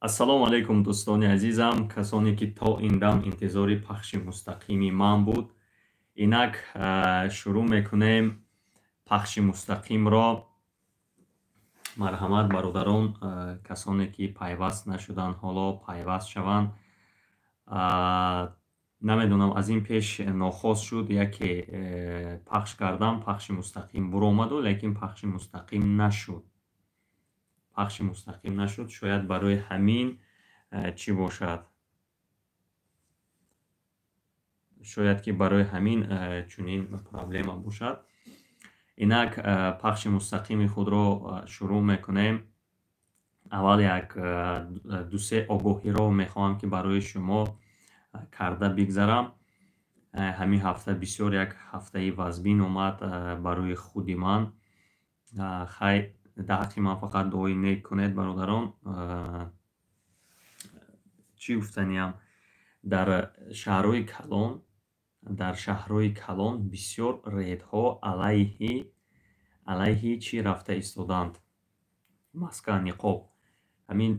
Ассалому алайкум дӯстони азизам, касоне ки то ин дам интизори пахши мустақими ман буд. Инак шурӯъ мекунем пахши мустақимро. Марҳамат бародарон, касоне ки пайваст нашуданд, ҳоло пайваст шаванд. Намедонам аз ин пеш нохоз шуд яке пахш кардам, пахши мустақим буромаду, лекин пахши мустақим нашуд. пахши мустақим нашуд. Шояд барои ҳамин чӣ бошад? Шояд ки барои ҳамин чунин проблема бошад. Инак пахши мустақими худро шурӯъ мекунем. Аввал як ду-се огоҳиро мехоҳам ки барои шумо карда бигзарам. Ҳамин ҳафта бисёр як ҳафтаи вазбин омад барои худи ман. Хай дар ҳаққи ман фақат дуои нек кунед бародарон. Чӣ гуфтаниям? Дар шаҳрҳои калон бисёр редҳо алайҳи чӣ рафта истоданд? Маска, ниқоб. Ҳамин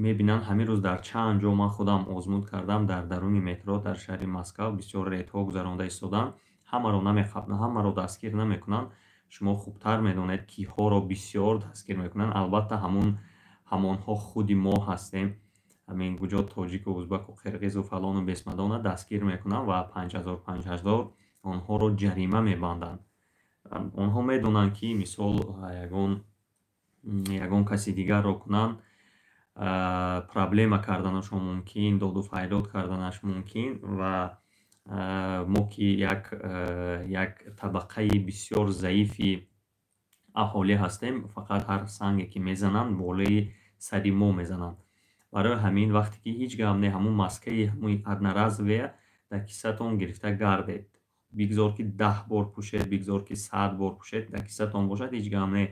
мебинанд ҳамин рӯз дар чанд ҷо ман худам озмуд кардам, дар даруни метро дар шаҳри Москав бисёр редҳо гузаронда истоданд. Ҳамаро дастгир намекунанд. Шумо хубтар медонед киҳоро бисёр дастгир мекунанд. Албатта ҳамонҳо худи мо ҳастем. Ҳамин гуҷо тоҷику узбаку қирғизу фалону бесмадона дастгир мекунанд ва 5000 онҳоро ҷарима мебанданд. Онҳо медонанд ки мисол ягон каси дигарро кунанд, проблема карданашон мумкин, доду фариёд карданаш мумкин ва мо ки як табақаи бисёр заифи аҳолӣ ҳастем, фақат ҳар санге ки мезананд болои сари мо мезананд. Барои ҳамин вақте ки ҳеҷ гап не, ҳамун маскаи ҳамуи одноразовия дар кисатон гирифта гардед. Бигзор ки 10 бор пӯшед, бигзор ки 100 бор пӯшед, дар кисатон бошад, ҳеҷ гап не.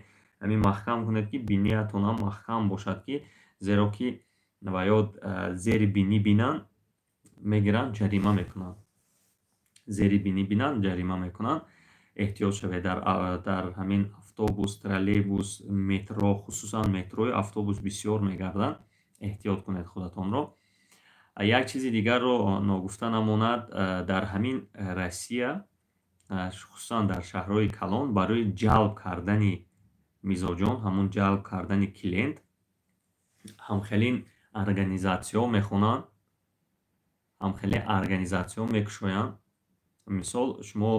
Ҳамин маҳкам кунед ки биниятон ҳам маҳкам бошад, ки зеро ки ва ё зери бинӣ бинанд, мегиранд ҷарима мекунанд. Зери бинӣ бинанд, ҷарима мекунанд. Эҳтиёт шавед дар ҳамин автобус, троллейбус, метро, хусусан метрои автобус бисёр мегарданд. Эҳтиёт кунед худатонро. Як чизи дигарро ногуфта намонад, дар ҳамин Россия, хусусан дар шаҳрҳои калон, барои ҷалб кардани мизоҷон, ҳамун ҷалб кардани клиент, ҳамхеле организатсиё мехонанд, ҳамхеле организатсиё мекушоянд. Мисол шумо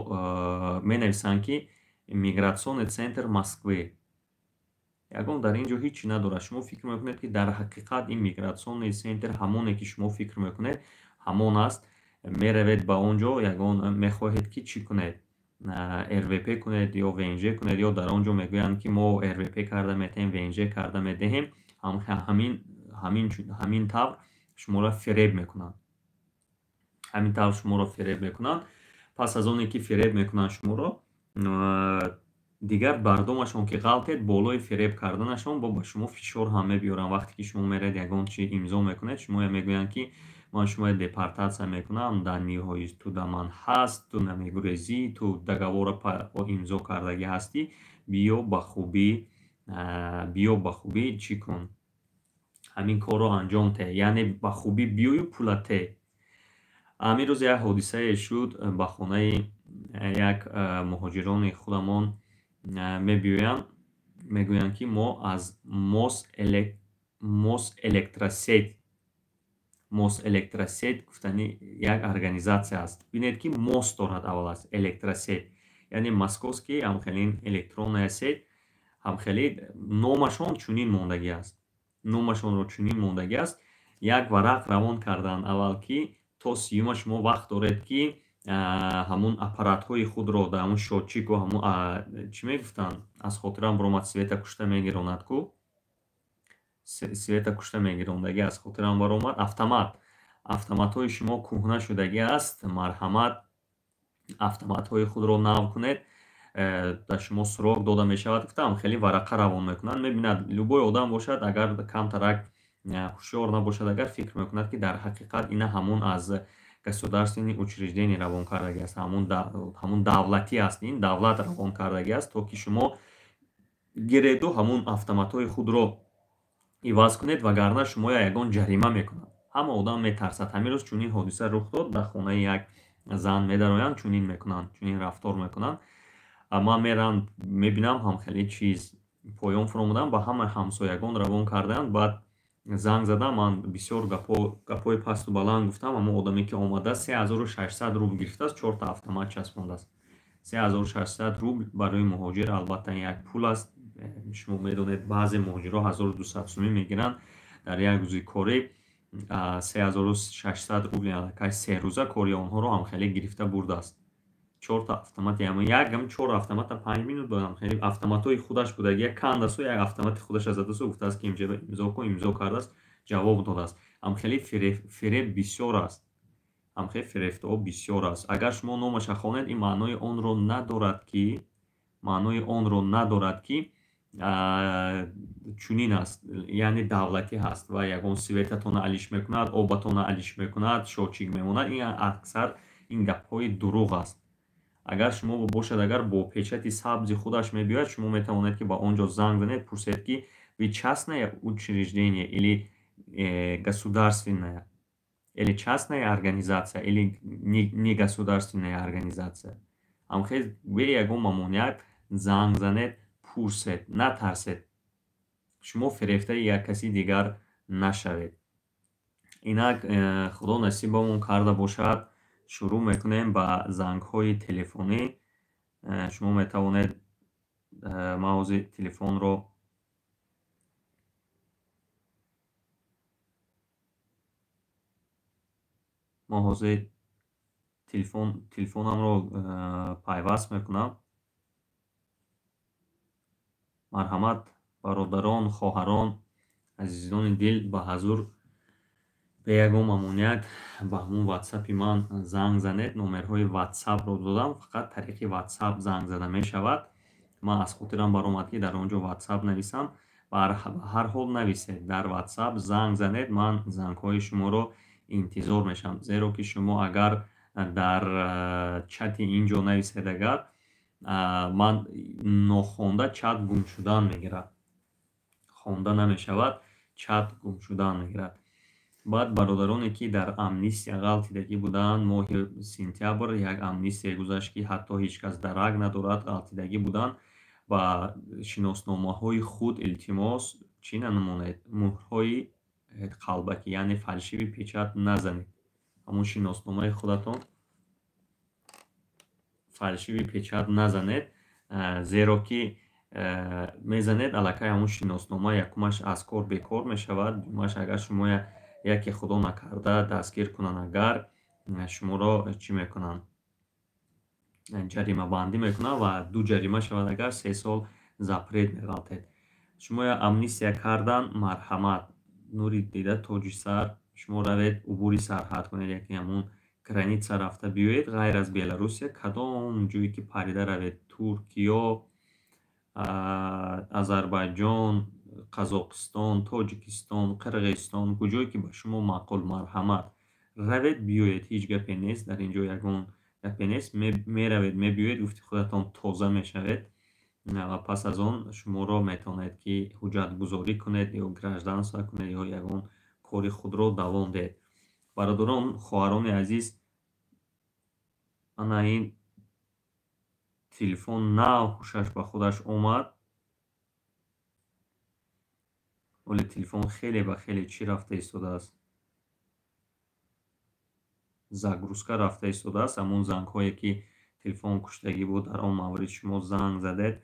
менависанд ки Мигратсионный центр Москвы. Ягон дар ин ҷо ҳечи надорад. Шумо фикр мекунед ки дар ҳақиқат ин мигратсионный центр ҳамоне ки шумо фикр мекунед ҳамон аст. Меравед ба он ҷо, ягон мехоҳед ки чӣ кунед? РВП кунед ё ВНЖ кунед, ё дар он ҷо мегӯянд ки мо РВП карда медиҳем, ВНЖ карда медиҳем. ҳамин тавр шуморо фиреб мекунанд. Ҳамин тавр шуморо фиреб мекунанд. Пас аз оне ки фиреб мекунанд шуморо, дигар бардомашон ки ғалтед, болои фиреб карданашон ба шумо фишор ҳам мебиёранд. Вақте ки шумо меред ягон чи имзо мекунед, шумо мегӯянд ки ман шуморо депортатсия мекунам, дар ниҳои ту дар ман ҳаст, ту намегурезӣ, ту договорро имзо кардагӣ ҳастӣ, биё ба хубӣ чӣ кун? Ҳамин корро анҷом теҳ, яъне ба хубӣ биёю пула теҳ. Ҳамин рӯз як ҳодисае шуд ба хонаи як муҳоҷирони худамон. Мегӯянд ки мо аз Мосэлектросеть гуфтани як организатсия аст. Бинед ки мос дорад аввал аз электросеть, яъне московский ҳамхелин электронная сеть. Ҳамхеле номашон чунин мондагӣ аст. Номашонро чунин мондагӣ аст. Як варақ равон карданд аввал ки то 30 шумо вақт доред ки ҳамун аппаратҳои худро дар ҳамун счётчику ҳамун чӣ мегуфтанд? Аз хотирам баромад, света кушта мегиронад ку? Света кушта мегирондагӣ аз хотирам баромад. Автоматҳои шумо кӯҳна шудагӣ аст. Марҳамат, автоматҳои худро нав кунед. Дар шумо сурок дода мешавад. Гуфтам хеле варақа равон мекунанд. Мебинад любой одам бошад, агар камтарак ҳушёр набошад, агар фикр мекунад ки дар ҳақиқат ина ҳамун аз государственные учреждения равон кардагӣ аст, ҳамун давлатӣ аст. Ин давлат равон кардагӣ аст, то ки шумо гиреду ҳамун автоматҳои худро иваз кунед, вагарна шуморо ягон ҷарима мекунанд. Ҳама одам метарсад. Ҳамин рӯз чунин ҳодиса рух дод, дар хонаи як зан медароянд, чунин мекунанд, чунин рафтор мекунанд. Ман мерам мебинам ҳамхеле чиз поён фуромудам, ба ҳамаи ҳамсоягон равон кардаанд. Баъд занг задам, ман бисёр гапҳои пасту баланд гуфтам. Ҳама одаме ки омадааст 3600 рубл гирифтааст, 4 та автомат часпондааст. 3600 рубл барои муҳоҷир албатта як пул аст. Шумо медонед баъзе муҳоҷирҳо 1200 сӯмӣ мегиранд дар як рӯзи корӣ. 3600 рубли аллакай 3 рӯза кори онҳоро ҳамхеле гирифта бурдааст. 4 та автомат, ягам 4 автомата 5 минут додам. Хеле автоматҳои худаш будааст. Як кандасу як автомати худаш задасу гуфтааст ки имзо кун, имзо кардааст, ҷавоб додааст. Ҳамхеле фиреб бисёр аст. ҳамхеле фирефтаҳо бисёр аст. Агар шумо номаша хонед, ин маънои онро надорад ки чунин аст, яъне давлатӣ ҳаст ва ягон светатона алиш мекунад, обатона алиш мекунад, шочик мемонад. Ин аксар ин гапҳои дурӯғ аст. Агар шумо бошад, агар бо печати сабзи худаш мебиёяд, шумо метавонед ки ба он ҷо занг занед, пурсед ки ви частное учреждение или государственное, или частная организация, или негосударственная организация. Ҳамхез ве ягон мамоният занг занед, пурсед, натарсед. шумо фирефтаи як каси дигар нашавед. Инак худо насибамон карда бошад, шурӯъ мекунем ба зангҳои телефонӣ. Шумо метавонед мағози телефонро телефонамро пайваст мекунам. марҳамат бародарон, хоҳарон, азизони дил, ба ҳазур ба ягон мамоният ба ҳамун ватсапи ман занг занед. номерҳои ватсапро додам, фақат тариқи ватсап занг зада мешавад. ман аз хотирам баромад ки дар он ҷо ватсап нависам. ба ҳар ҳол нависед дар ватсап, занг занед, ман зангҳои шуморо интизор мешавам. Зеро ки шумо агар дар чати ин ҷо нависед, агар ман нохонда чат гум шудан мегирад, хонда намешавад, чат гум шудан мегирад. баъд бародароне ки дар амнистия ғалтидагӣ буданд, моҳи сентябр як амнистия гузашт ки ҳатто ҳеҷ кас дарак надорад, ғалтидагӣ буданд. ба шиносномаҳои худ илтимос чӣ намонед, муҳрҳои қалбакӣ, яъне фалшиви печат назанед. ҳамун шиносномаи худатон фалшиви печат назанед, зеро ки мезанед, аллакай ҳамун шиноснома якумаш аз кор бекор мешавад, дуюмаш агар шумо яке худо накарда дастгир кунанд, агар шуморо чӣ мекунанд, ҷаримабандӣ мекунанд ва 2 ҷарима шавад, агар 3 сол запрет меғалтед. шумо амнистия кардан, марҳамат, нури дида тоҷи сар, шумо равед убури сарҳад кунед, яки ҳамун граница рафта биёед. ғайр аз Беларусия кадом ҷое ки парида равед, Туркиё, Азарбайҷон, Қазоқистон, Тоҷикистон, Қирғизистон, куҷое ки ба шумо маъқул, марҳамат, равед биёед. Ҳеҷ гапе нест, дар ин ҷо ягон гапе нест. Меравед, мебиёед, гуфти худатон тоза мешавед ва пас аз он шуморо метавонед ки ҳуҷҷатгузорӣ кунед ё гражданство кунед ё ягон кори худро давом диҳед. бародарон, хоҳарони азиз, ана ин телефон нав ҳушаш ба худаш омад, вале телефон хеле ба хеле чӣ рафта истодааст, загрузка рафта истодааст. ҳамун зангҳое ки телефон куштагӣ буд, дар он маврид шумо занг задед,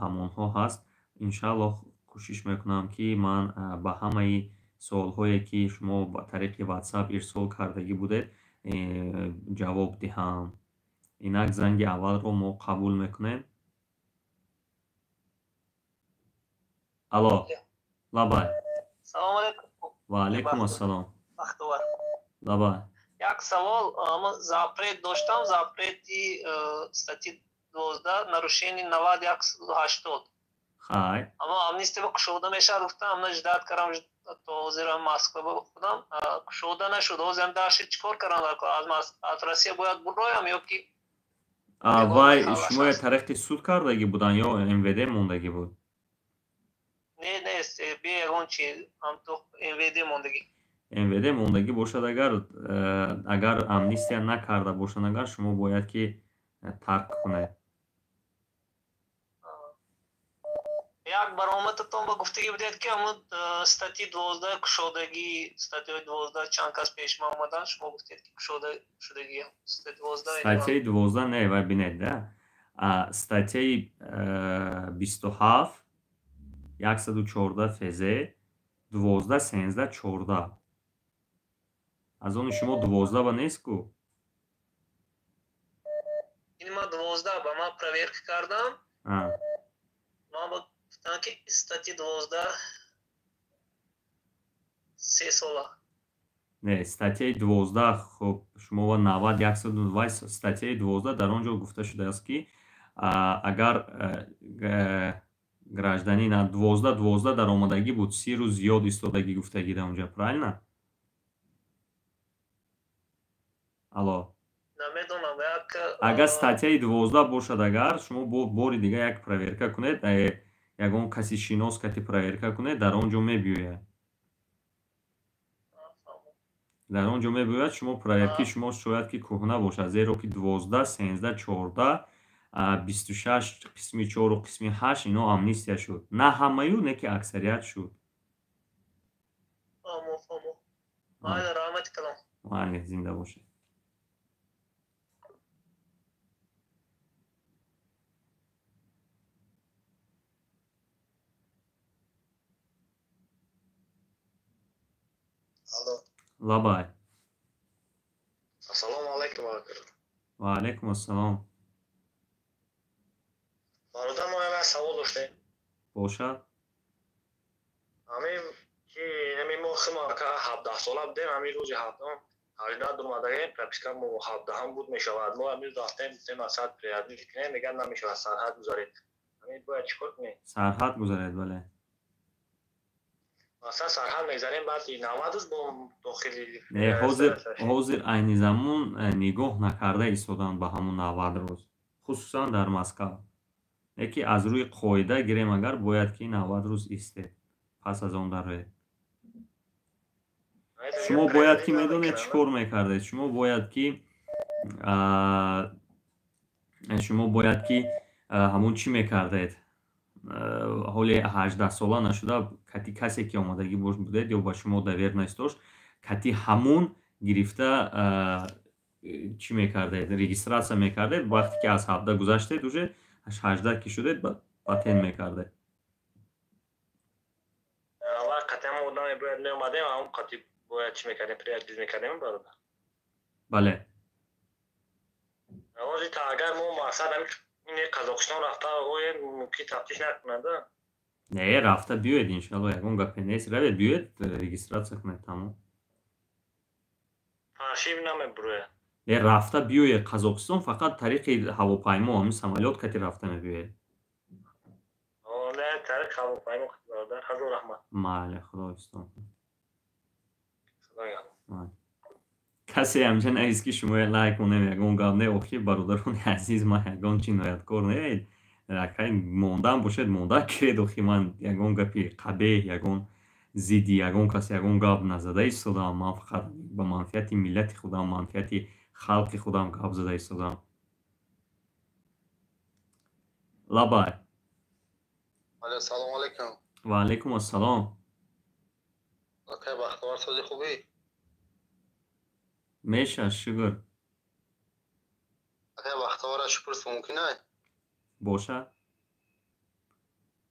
ҳамонҳо ҳаст. иншааллоҳ кӯшиш мекунам ки ман ба ҳамаи суолҳое ки шумо ба тариқи ватсап ирсол кардагӣ будед ҷавоб диҳам. инак занги аввалро мо қабул мекунем. алло, лабай. Салом алейкум. Ва алейкум ассалом. Бахтовар. Лабай. Як савол, запрет доштам, запрети статьи 12, нарушение 9180. хай. Ама амнистия кушода мешавад, гуфтам, амна ждат кардам, то ҳозирам Москва будам, кушода нашуд. ҳозирам дашти чикор кардам, аз Россия бояд буроям ё ки вай шумо тариқи суд кардагӣ буданд ё МВД мондагӣ буд? نیست بی اون چی هم تو MVD موندگی МВД мондагӣ бошад, агар амнистия накарда бошанд, агар шумо бояд ки тарк кунед. یک برآمدتون با گفتگی بدید که همون استاتی 12 کشودگی استاتی 12 چند کس پیش ما آمدن شما گفتید که کشودگی استاتی 12 статьяи 12 не ва бинед да статьяи 27 114 фз 12 13 14 аз они шумо 12 ва нест ку این ما 12 با ما проверка کردم ما با گفتن که استاتی 12 3 ساله не статьяи 12 хуб шумо ва 90 120 статьяи 12 дар он ҷо гуфта шудааст ки агар гражданин 12 даромадагӣ буд 30 рӯз зиёд истодагӣ гуфтагӣ дар он ҷо правильно алло агар статьяи 12 бошад агар шумо бори дига як проверка кунед ягон каси шинос кати проверка кунед дар он ҷо мебиёяд дар он ҷо мебиёяд шумо проверки шумо шояд ки кӯҳна бошад зеро ки 12 13 14 26 қисми 4 қисми 8 ино амнистия шуд на ҳамаю не ки аксарият шуд майли зинда бошед лабай ассалому алайкум ва алайкум ассалом бародар мо як савол доштем бошад ҳамин ки ҳамин мо химо ка 17 сола будем ҳамин рӯзи 17 18 омадаем прописка мо 17 буд мешавад мо ҳамин рафтем гуфтем асад приятник кинем меган намешавад сарҳад гузаред ҳамин бояд чикор кунем сарҳад гузаред бале асас сарҳад мегзарем баъди 90 рӯз бо дохили не ҳозир айни замон нигоҳ накарда истоданд ба ҳамун 90 рӯз хусусан дар Москав яке аз рӯи қоида гирем агар бояд ки 90 рӯз истед пас аз он дароед шумо бояд ки медонед чӣ кор мекардед шумо бояд ки ҳамун чӣ мекардед ҳоли 18 сола нашуда кати касе ки омадагӣ бош будед ё ба шумо давер наистошт кати ҳамун гирифта чӣ мекардед регистратсия мекардед вақте ки аз 17 гузаштед уже 18 ки шудед патент мекардед бале не рафта биёед иншалло ягон гапе нест равед биёед регистратсия кунед тамом не рафта биёед Қазоқистон фақат тариқи ҳавопаймо ҳамин самолёт кати рафта мебиёед мале худоистон касе ҳамча наист ки шумо лайк монем ягон гап не охи бародарони азиз ман ягон ҷинояткор неед акай мондан бошед монда киред охи ман ягон гапи қабеҳ ягон зидди ягон кас ягон гап назада истодам ман фақат ба манфиати миллати худам манфиати халқи худам гап зада истодам лабай салому алайкум ва алайкум ассалом акай бахтовар сози хубӣ меша шукр акай бахтовара шупурс мумкин ай бошад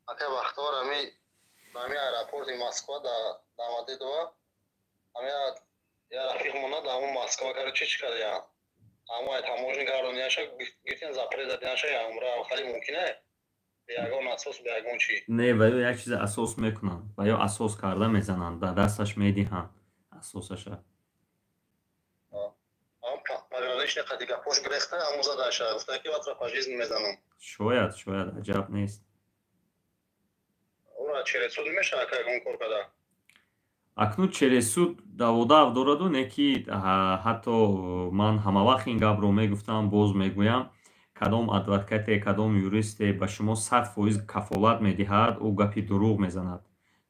акай бахтовар ҳами аэропорти Москва дамадидова ҳами я рафиқмона да ҳамун Москва каручи чӣ кардаям ҳамун таможни гардонияша гиртин запрет задинаша умра хали мумкин ай ягон асос ба ягон чӣ не ба ё як чизе асос мекунанд ба ё асос карда мезананд да дасташ медиҳанд асосаша шояд аҷаб нест акнун чересуд даводав дораду не ки ҳатто ман ҳамавақт ин гапро мегуфтам боз мегӯям кадом адвокате, кадом юристе ба шумо 100% кафолат медиҳад, ӯ гапи дурӯғ мезанад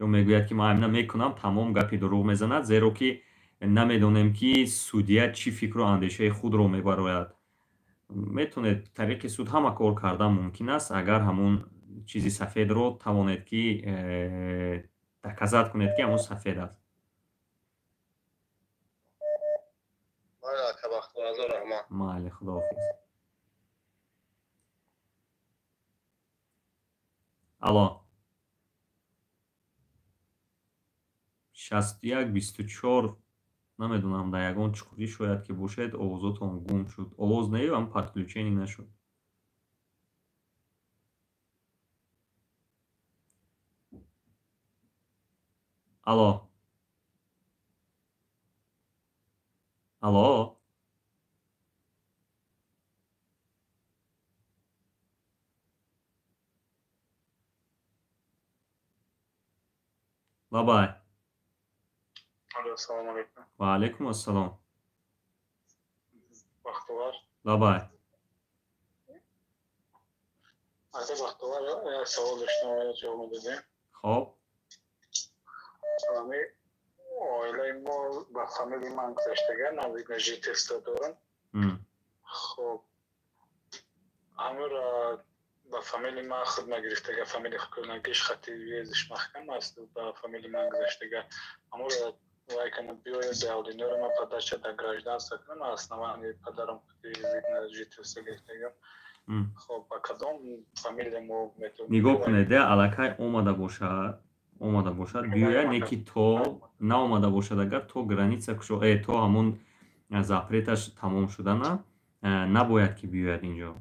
ё мегӯяд ки ман ҳамина мекунам, тамом гапи дурӯғ мезанад, зеро ки намедонем ки судя чӣ фикру андешаи худро мебарояд. метавонед тариқи суд ҳама кор кардан мумкин аст, агар ҳамун чизи сафедро тавонед ки доказат кунед ки ҳамун сафед аст. майли, худоҳофиз. алло, 61-24 намедонам дар ягон чуқурӣ шояд ки бошед, овозотон гум шуд. Овоз наёвам, подключение нашуд. алло, алло, лабай. Assalomu alaykum. Va alaykum assalom. Baxtiyor. Labay. Aka Baxtiyor, savol javob berdim. Xo'p. Hani oilamda va familiyam qilishgan navigatsiya JTSda dören. Xo'p. Amir با فامیلی ما خدمت گرفته که فامیلی خونگیش خطی ویزش محکم است با فامیلی من گذاشته که امور وای کنه بیاید داودینور ما پدرش در گراجدانست کنم اصلا پدرم خطی ویزی جیتوسه گرفته خب با کدام فامیلی ما میتونیم نگاه کنید علاقه اومده باشد بیاید نیکی تو نه اومده باشد اگر تو گرانیسه کشو تو همون زاپریتش تمام شده نه نباید که بیاید اینجا.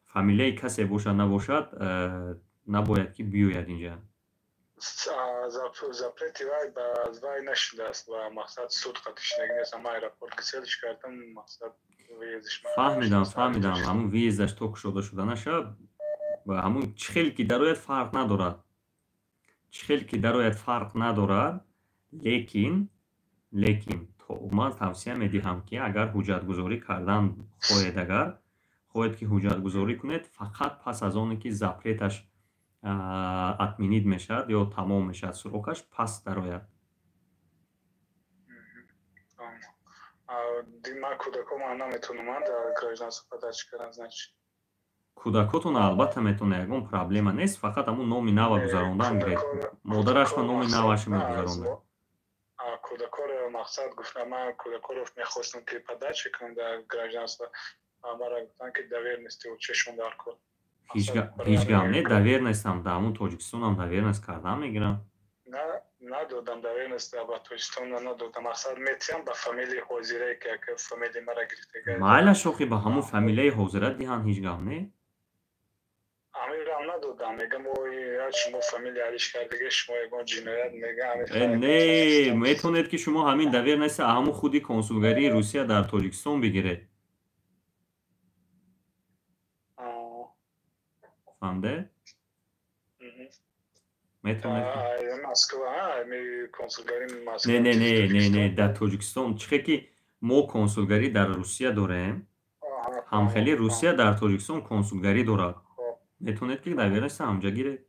فامیلیای کسی باشد نباشد نباید که بیاید اینجا. زاپریتی وای باز وای نشده است و مقصد سود قطعش نگیست اما ایراپورت کسیلش کردم مقصد ویزش فهمیدم همون ویزش توک شده نشه و همون چخیل که دروید فرق ندارد لیکن تو من توصیه میدهم که اگر حجت گذاری کردن خواهید که حجت گذاری کنید فقط پس از آنی که زاپریتش اتمینید میشد یا تمام میشد سروکش پس درآید. دیما کودکو ما نمیتونم در گراجدانست پدرش کردن значит کودکاتون البته میتونه یگون پرابلم نیست فقط همون نام نو گذراندن گرید مادرش و نام نوش میگذرونده. کودکو رو مقصد گفتم من کودکو رو میخواستم که پدرش کنم در گراجدانست مرا گفتن که دویر نیستی و چشم در کن. هیچ گام نه دویر نیستم در همون تاجیکستان هم دویر نیست کردم میگیرم. ندادم دویر نیست با تاجیکستان ندادم مقصد میتیم با فامیلی حاضره که فامیلی مرا گرفته. مالا شوخی با همون فامیلی حاضره دیهان هیچ گام نه. امیرم ندادم میگم شما فامیلی علیش کرده شما یگان جنایت میگم نه میتونید که شما همین دویر نیست همون خودی کنسولگری روسیه در تاجیکستان بگیرید. فهمده؟ میتونید نه در تاجیکستان چخه که ما کنسولگری در روسیه داریم همخیلی روسیه در تاجیکستان کنسولگری دارد میتونید که دویر نیست همجا گیرید.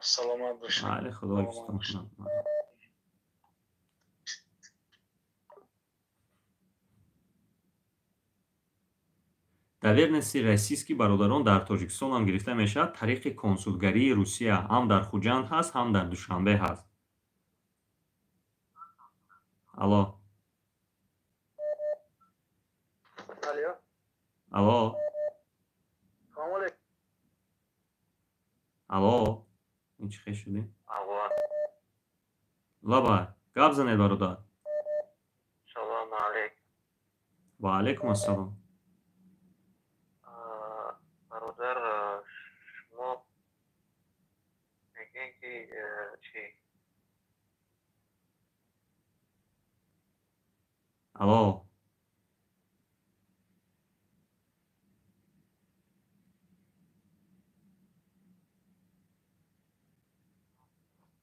سلامت باشید. بله خدا حفظتون کنم. доверенности российских бародарон дар Тоҷикистон ҳам гирифта мешавад тариқи консулгарии Русия ҳам дар Хуҷанд ҳаст ҳам дар Душанбе ҳаст. алло алло ин чӣ хел шудӣ? лаба гап занед бародар. салому алейкум. ва алейкум ассалом. برادر شما میگین که چی؟ الو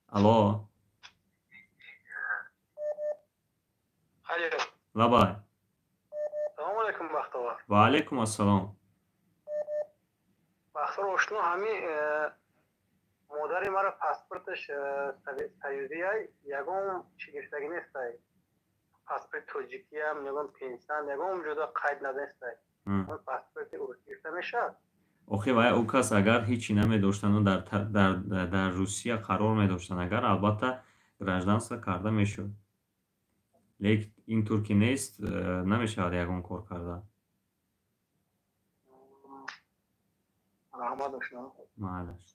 الو لبای Бахтовар. ва алайкум ассалом. Бахтовар ошно ҳами модари мара паспорташ Саюдияй ягон чӣ гирифтагӣ нестай. Паспорт Тоҷикиям ягон пенсиян ягон ҷудо қайд надестай. Паспорти урус гирифта мешавад. охи вай ӯ кас агар ҳечи намедоштану дар Русия қарор медоштан агар албатта гражданство карда мешуд. Лекин ин тур ки нест намешавад ягон кор карда. Раҳмат ошно. Маълаш.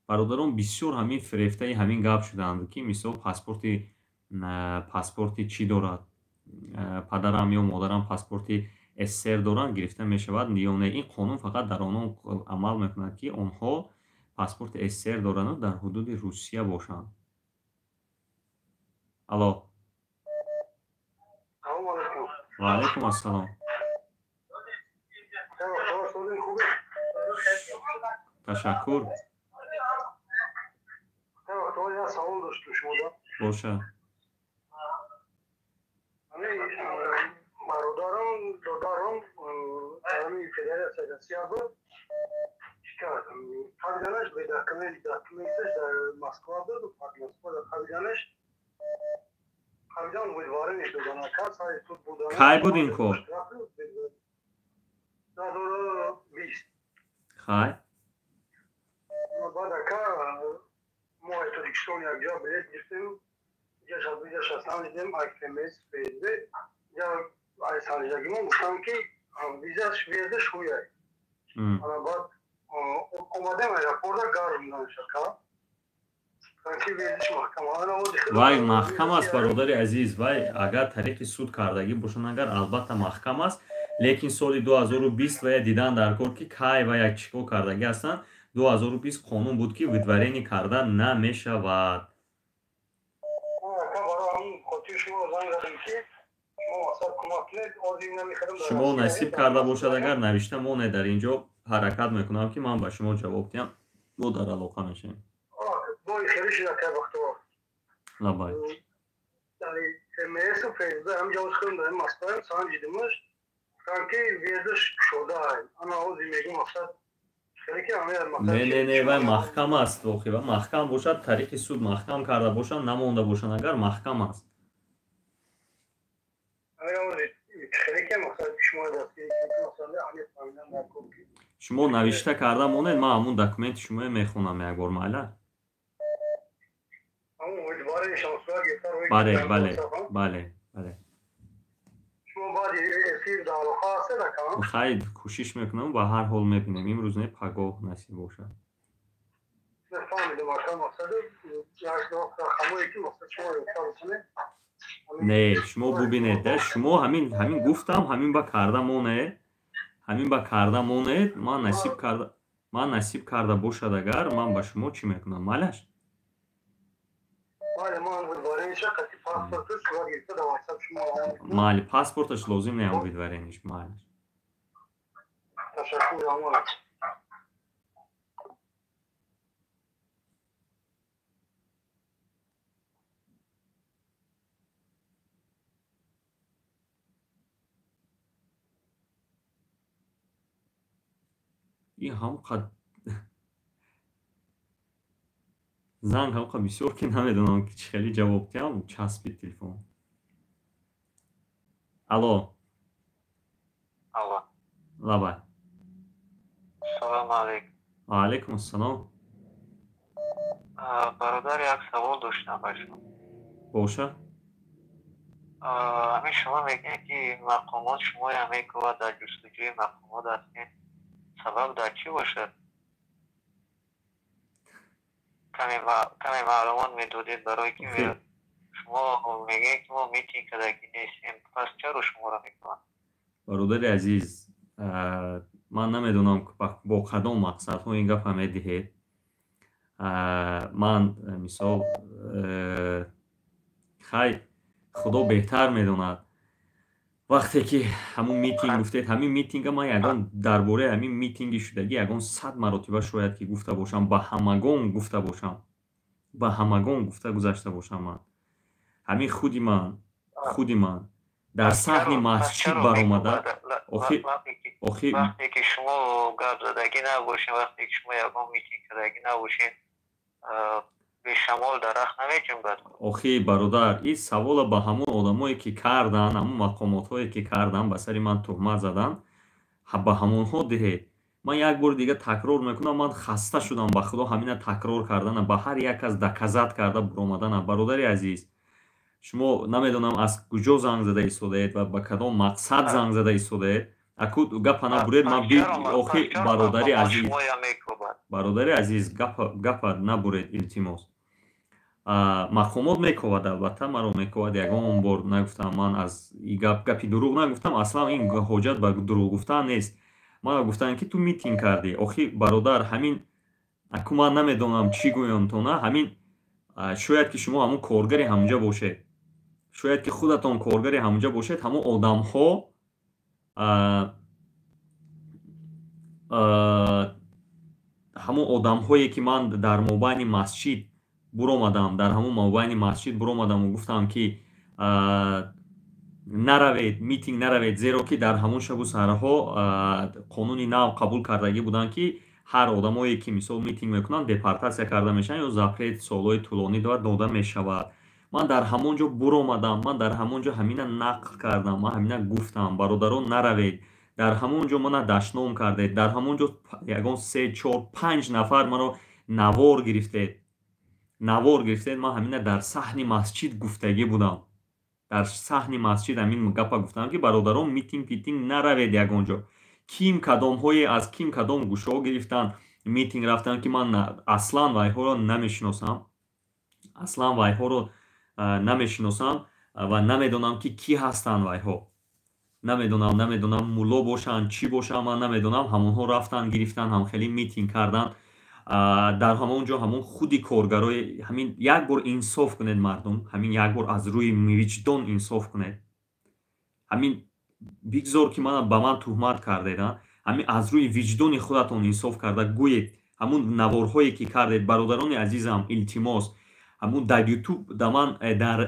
бародарон бисёр ҳамин фирефтаи ҳамин гап шудаанд ки мисол паспорти чӣ дорад, падарам ё модарам паспорти СССР доранд, гирифта мешавад ё не. Ин қонун фақат дар онҳо амал мекунад ки онҳо паспорти СССР дорану дар ҳудуди Русия бошанд. Алло. Ва алайкум ассалом. Ташаккур. Savol dostu şurada. Boşa. Hani dodarım hani federasyona siyasi çıkardım. Kavganış bir dakika Moskova'da Moskva'da kavganış kavgan bu varın işte bana kasayı tut buradan. Kay budin ko. Daha doğru biz. Kay. Badaka moje Türkistan yakca bilet gittim. Yaşasam dedim AKM'si beydi. Ya ay sanacağım ama sanki vize verdi şu ya. Ama bak o madem raporda garımdan şaka. Sanki verdi şu mahkama. Vay mahkam است برادر عزیز. Vay agar tariqi sud kardagi boshan agar albatta mahkam است. Lekin soли 2020 ва я дидан дар кор ки кай ва як чико кардаги ҳастанд. 2020 қонун буд ки видварени карда намешавад. шумо насиб карда бошад агар навишта монед дар инҷо ҳаракат мекунам ки ман ба шумо ҷавоб диҳам. мо дар алоқа мешавем. Лабай. Не вай маҳкам аст вохи ва маҳкам бошад тариқи суд маҳкам карда бошанд намонда бошанд агар маҳкам аст. шумо навишта карда монед ман ҳамун документи шуморо мехонам якбор майла. бале бале бале бале хайд кӯшиш мекунам ва ҳар ҳол мебинем имрӯз не пагоҳ насиб бошад. не шумо бубинед шумо ҳамин гуфтам ҳамин ба карда монед ҳамин ба карда монед ман насиб карда бошад агар ман ба шумо чӣ мекунам малаш. майли паспорташ лозим неам видварениш малаш. ин ҳамқа занг ҳамқа бисёр ки намедонам ки чӣ хеле ҷавоб диҳам часпид телефон. алло. Алло. лабай. Салом алейкум. ва алайкум ассалом. Бародар як савол доштам ба шумо. боша. ҳамин шумо мегӯед ки мақомот шуморо мекувад дар ҷустуҷӯи мақомот ҳастед. Sabab дар чӣ бошад? каме маълумот медодед барои ки шумо мегӯед ки мо митинг кардагӣ нестем. Пас чаро шуморо мекунанд? бародари азиз, ман намедонам бо кадом мақсадҳо ин гапа медиҳед. ман мисол хай худо беҳтар медонад. вақте ки ҳамун митинг гуфтед ҳамин митинга ман ягон дар бораи ҳамин митинги шудагӣ ягон 100 маротиба шояд ки гуфта бошам, ба ҳамагон гуфта бошам, ба ҳамагон гуфта гузашта бошам. ман ҳамин худи ман дар саҳни масҷид баромада вақте ки шумо гап задагӣ набошед, вақте ки шумо ягон митинг кардагӣ набошед, бешамол дарахт намечунбад. охи бародар, ин савола ба ҳамон одамое ки кардан, ҳамон мақомотҳое ки кардан, ба сари ман туҳмат задан, ба ҳамонҳо диҳед. Ман як бори дига такрор мекунам, ман хаста шудам ба худо ҳамина такрор кардана, ба ҳар як кас даказат карда буромадана. Бародари азиз, шумо намедонам аз куҷо занг зада истодаед ва ба кадом мақсад занг зада истодаед. Аку гапа набуред, ман охи бародари азиз, гапа набуред илтимос. мақомот мековад, албатта маро мековад. Ягон бор нагуфтам ман аз гапи дурӯғ нагуфтам, аслан ин ҳоҷат ба дурӯғ гуфтан нест. ман гуфтам ки ту митинг кардӣ. охи бародар, ҳамин аку ман намедонам чӣ гӯям то на, ҳамин шояд ки шумо ҳамон коргари ҳамонҷа бошед, шояд ки худатон коргари ҳамонҷа бошед, ҳамон одамҳо ҳамон одамҳое ки ман дар мобайни масҷид буромадам, дар ҳамон мобайни масҷид буромадам ва гуфтам ки наравед, митинг наравед, зеро ки дар ҳамон шабу саҳраҳо қонуни нав қабул кардагӣ буданд ки ҳар одамое ки мисол митинг мекунанд депортатсия карда мешаванд ё запрет солҳои тӯлонӣ дода мешавад. ман дар ҳамон ҷо буромадам, ман дар ҳамон ҷо ҳамина нақл кардам, ман ҳамина гуфтам, бародарон наравед, дар ҳамон ҷо мана дашном кардед, дар ҳамон ҷо ягон 3, 4, 5 нафар маро навор гирифтед. Ман ҳамина дар саҳни масҷид гуфтагӣ будам. Дар саҳни масҷид ҳамин гапа гуфтам ки бародарон митинг наравед ягон ҷо. Ким кадомҳое аз ким кадом гӯшаҳо гирифтан митинг рафтан ки ман аслан вайҳоро намешиносам ва намедонам ки кӣ ҳастанд вайҳо. намедонам мулло бошанд, чӣ бошанд, ман намедонам. ҳамонҳо рафтан гирифтан, ҳамхелӣ митинг кардан. дар ҳамон ҷо ҳамон худи коргарои ҳамин як бор инсоф кунед мардум, ҳамин як бор аз рӯи виҷдон инсоф кунед. ҳамин бигзор ки ба ман туҳмат кардед, ҳамин аз рӯи виҷдони худатон инсоф карда гӯед. ҳамон наворҳое ки кардед, бародарони азизам, илтимос, ҳамон дар ютуб да ман дар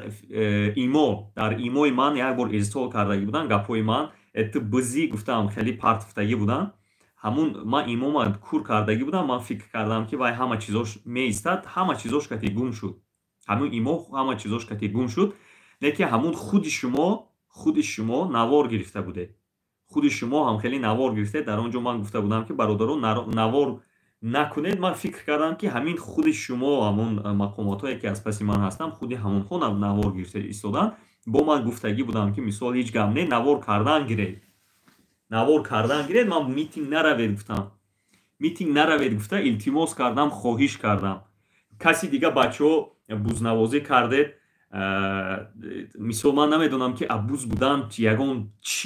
имои ман як бор ирсол кардагӣ буданд гапҳои ман, ту бизӣ гуфтам, хеле партофтагӣ буданд. ҳамун ман имома кур кардагӣ будам, ман фикр кардам ки вай ҳама чизош меистад, ҳама чизош кати гум шуд. ҳамун имо ҳама чизош кати гум шуд. лекин ҳамун худи шумо навор гирифта будед. худи шумо ҳамхелӣ навор гирифтед. Дар он ҷо ман гуфта будам ки бародарон навор накунед. Ман фикр кардам ки ҳамин худи шумо, ҳамон мақомотҳое ки аз паси ман ҳастанд, худи ҳамонҳо навор гирифта истоданд. бо ман гуфтагӣ будам ки мисол ҳеҷ гап не, навор кардан гиред. Ман митинг наравед гуфта илтимос кардам, хоҳиш кардам. каси дига бачаҳо бузнавозӣ кардед, мисол ман намедонам ки абуз буданд,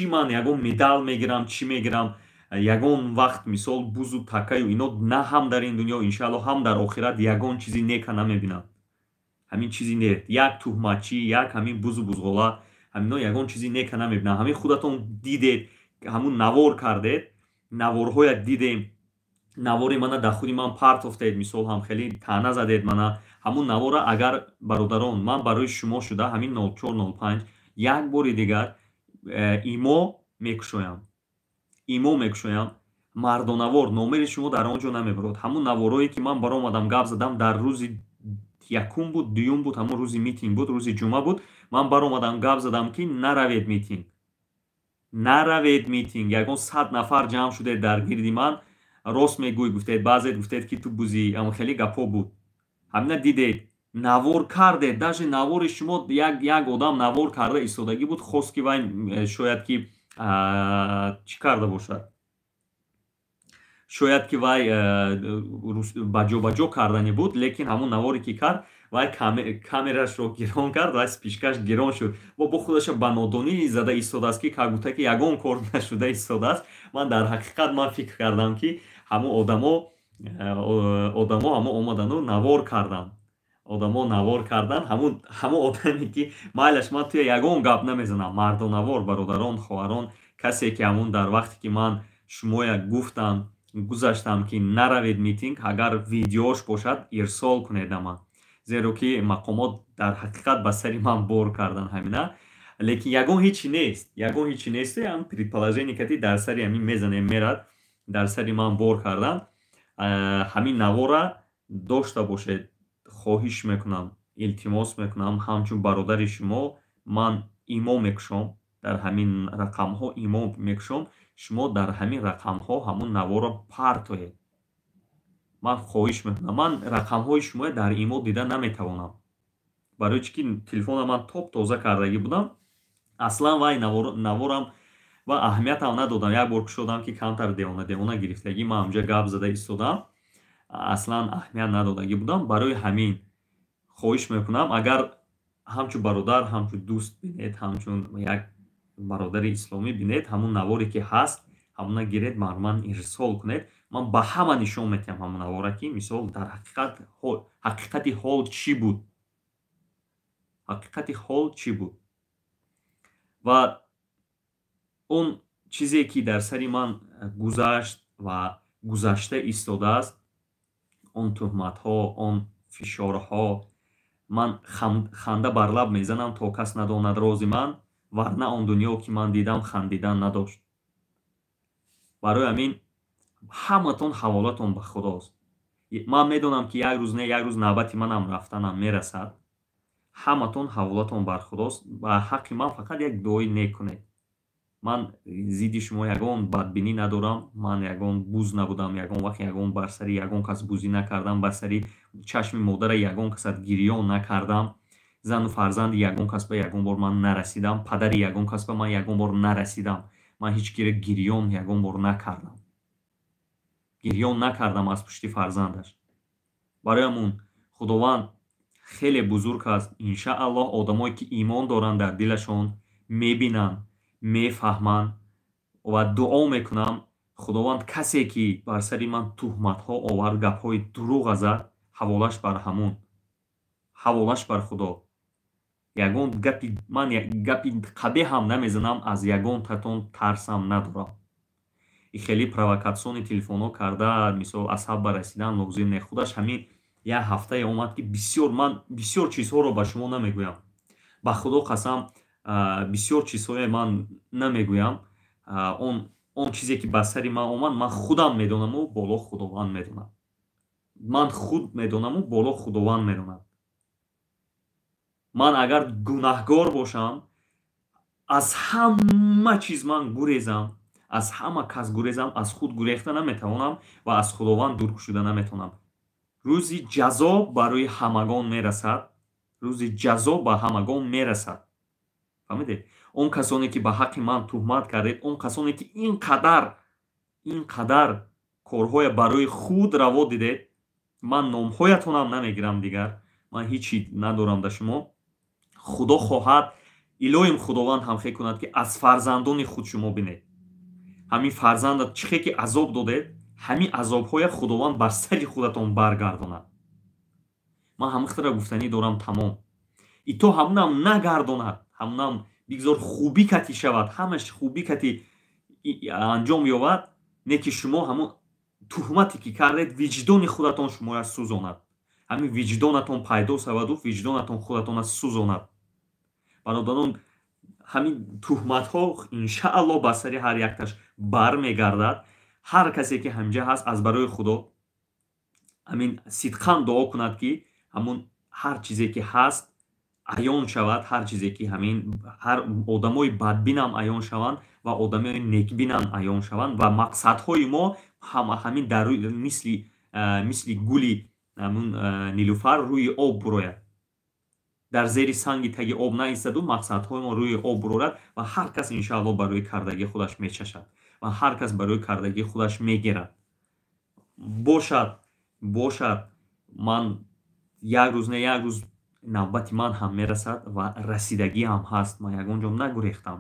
ман ягон медал мегирам, чӣ мегирам, ягон вақт мисол бузу такаю ино на ҳам дар ин дунё, иншаалло ҳам дар охират ягон чизи нека намебинам. ҳамин чизи не, як туҳматчӣ, як ҳамин бузу бузғола, ҳамино ягон чизи нека намебинам. ҳамин худатон дидед, ҳамун навор кардед, наворҳоят дидем, навори мана дар худи ман партофтед, мисол ҳамхелӣ таъна задед мана. ҳамун навора агар бародарон, ман барои шумо шуда ҳамин 0405 як бори дигар имо мекушоям. Мардонавор номери шумо дар он ҷо намебурад. ҳамун наворое ки ман баромадам гап задам дар рӯзи якум буд, дуюм буд, ҳамун рӯзи митинг буд, рӯзи ҷумъа буд, ман баромадам гап задам ки наравед митинг. Ягон 100 нафар ҷамъ шудед дар гирди ман. Рост мегӯй гуфтед, баъзед гуфтед ки ту бузӣ, хеле гапҳо буд. ҳамина дидед, навор кардед. даже навори шумо як одам навор карда истодагӣ буд, хост ки вай шояд ки чӣ карда бошад, шояд ки вай баҷо кардани буд. лекин ҳамон наворе ки кард, вай камерашро гирон кард, вай спичкаш гирон шуд. бо худаша ба нодонӣ зада истодааст ки кагута ки ягон кор нашуда истодааст. ман дар ҳақиқат ман фикр кардам ки ҳамон одамо ҳамо омадану навор кардан. ҳамон одаме ки майлаш ман туя ягон гап намезанам, мардонавор, бародарон, хоҳарон, касе ки ҳамон дар вақте ки ман шумоя гузаштам ки наравед митинг, агар видеош бошад ирсол кунед да ман. зеро ки мақомот дар ҳақиқат ба сари ман бор кардан ҳамина. лекин ягон ҳечи нест, ягон ҳечи несту ям предположение кати дар сари ҳамин мезанем мерад, дар сари ман бор кардан. ҳамин навора дошта бошед. хоҳиш мекунам, илтимос мекунам, ҳамчун бародари шумо ман имо мекушом, дар ҳамин рақамҳо имо мекушом, шумо дар ҳамин рақамҳо ҳамун навора партоед. ман хоҳиш мекунам, ман рақамҳои шумо дар имо дида наметавонам, барои чӣ ки телефона ман топ тоза кардагӣ будам. аслан вай наворам ва аҳамиятам надодам. як бор кушодам ки камтар девона гирифтагӣ, ман ҳамҷа гап зада истодам, аслан аҳамият надодагӣ будам. барои ҳамин хоҳиш мекунам, агар ҳамчун бародар, ҳамчун дӯст бинед, ҳамчун як бародари исломӣ бинед, ҳамун наворе ки ҳаст ҳамуна гиред, бар ман ирсол кунед. ман ба ҳама нишон метиҳам ҳамун навора ки мисол дар ҳақиқати ҳол чӣ буд, ҳақиқати ҳол чӣ буд. ва он чизе ки дар сари ман гузашт ва гузашта истодааст, он тӯҳматҳо, он фишорҳо, ман ханда бар лаб мезанам то кас надонад рози ман, варна он дунё ки ман дидам хандидан надошт. барои ҳамин ҳаматон ҳаволатон ба худост. ман медонам ки як рӯз не як рӯз навбати манам рафтанам мерасад. ҳаматон ҳаволатон бар худост. ба ҳаққи ман фақат як дуои нек кунед. ман зидди шумо ягон бадбинӣ надорам, ман ягон буз набудам, ягон вақт ягон бар сари ягон кас бузӣ накардам, бар сари чашми модара ягон касат гирён накардам, зану фарзанди ягон кас ба ягон бор ман нарасидам, падари ягон кас ба ман ягон бор нарасидам. ман ҳеҷ кире гирён ягон бор накардам, гирён накардам аз пушти фарзандаш. барои ҳамун худованд хеле бузург аст. иншааллоҳ одамое ки имон доранд дар дилашон мебинанд, мефаҳманд ва дуо мекунам худованд касе ки бар сари ман тӯҳматҳо овард, гапҳои дурӯғ азад, ҳаволаш бар ҳамун, ҳаволаш бар худо. ягон ман гапи қабеҳам намезанам, аз ягонтатон тарсам надорам. хеле провокатсиони телефонҳо карда мисол асаб расидан лозим не. худаш ҳамин як ҳафтае омад ки ман бисёр чизҳоро ба шумо намегӯям. ба худо қасам бисёр чизҳое ман намегӯям. он чизе ки ба сари ман омад, ман худам медонаму боло худованд медонад. ман худ медонаму боло худованд медонад. ман агар гунаҳгор бошам, аз ҳама чиз ман гурезам, аз ҳама кас гурезам, аз худ гурехта наметавонам ва аз худованд дур шуда наметавонам. рӯзи ҷазо барои ҳамагон мерасад. рӯзи ҷазо ба ҳамагон мерасад. фаҳмидед? он касоне ки ба ҳаққи ман тӯҳмат кардед, он касоне ки инқадар корҳое барои худ раво дидед, ман номҳоятонам намегирам дигар, ман ҳечи надорам да шумо. худо хоҳад, илоҳим худованд ҳамхе кунад ки аз фарзандони худ шумо бинед. ҳамин фарзандат чӣ ки азоб додед, ҳамин азобҳоя худованд бар сари худатон баргардонад. ман ҳамихтара гуфтанӣ дорам тамом. ито ҳамунам нагардонад, ҳамунам бигзор хубӣ кати шавад, ҳамаш хубӣ кати анҷом ёбад, не ки шумо ҳамун тӯҳмате ки кардед виҷдони худатон шумоя сӯзонад. ҳамин виҷдонатон пайдо шаваду виҷдонатон худатона сӯзонад. бародарон, ҳамин тӯҳматҳо иншааллоҳ ба сари ҳар якташ бармегардад. ҳар касе ки ҳамҷа ҳаст аз барои худо ҳамин сидқан дуо кунад ки ҳамун ҳар чизе ки ҳаст аён шавад, ҳар чизе ки ҳамин ҳар одамои бадбинам аён шаванд ва одамои некбинам аён шаванд ва мақсадҳои мо ҳамин дар мисли гули ҳамун нилуфар рӯи об бурояд. дар зери санги таги об наистаду мақсадҳои мо рӯи об бурояд ва ҳар кас иншааллоҳ барои кардагии худаш мечашад ва ҳар кас барои кардагии худаш мегирад. бошад ман як рӯз не як рӯз навбати ман ҳам мерасад ва расидагиам ҳаст. ман ягон ҷо нагурехтам.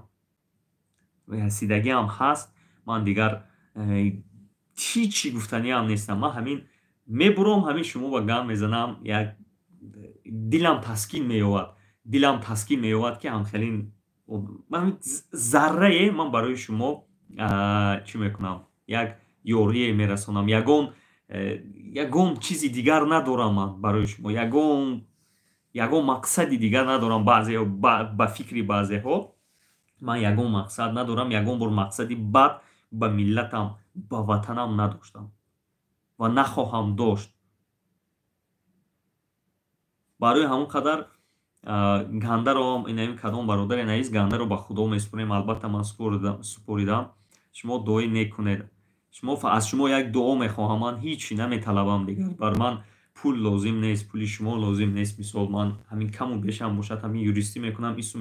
расидагиам ҳаст. ман дигар ҳичи гуфтаниам нестам. ман ҳамин мебуром, ҳамин шумо ба гам мезанам, як дилам таскин меёвад ки ҳамхелин заррае ман барои шумо чӣ мекунам, як ёрие мерасонам. ягон чизи дигар надорам ман барои шумо. ягон ягон мақсади дигар надорам. баъзеҳо ба фикри баъзеҳо ман ягон мақсад надорам. ягон бор мақсади бад ба миллатам, ба ватанам надоштам ва нахоҳам дошт. барои ҳамон қадар гандаро инами кадом бародари наиз гандаро ба худо месупорем. албатта ман супоридам. шумо дуои нек кунед. аз шумо як дуо мехоҳам. ман ҳичи наметалабам дигар. бар ман пул лозим нест, пули шумо лозим нест. мисол ман ҳамин каму бешам бошад ҳамин юристӣ мекунам, ису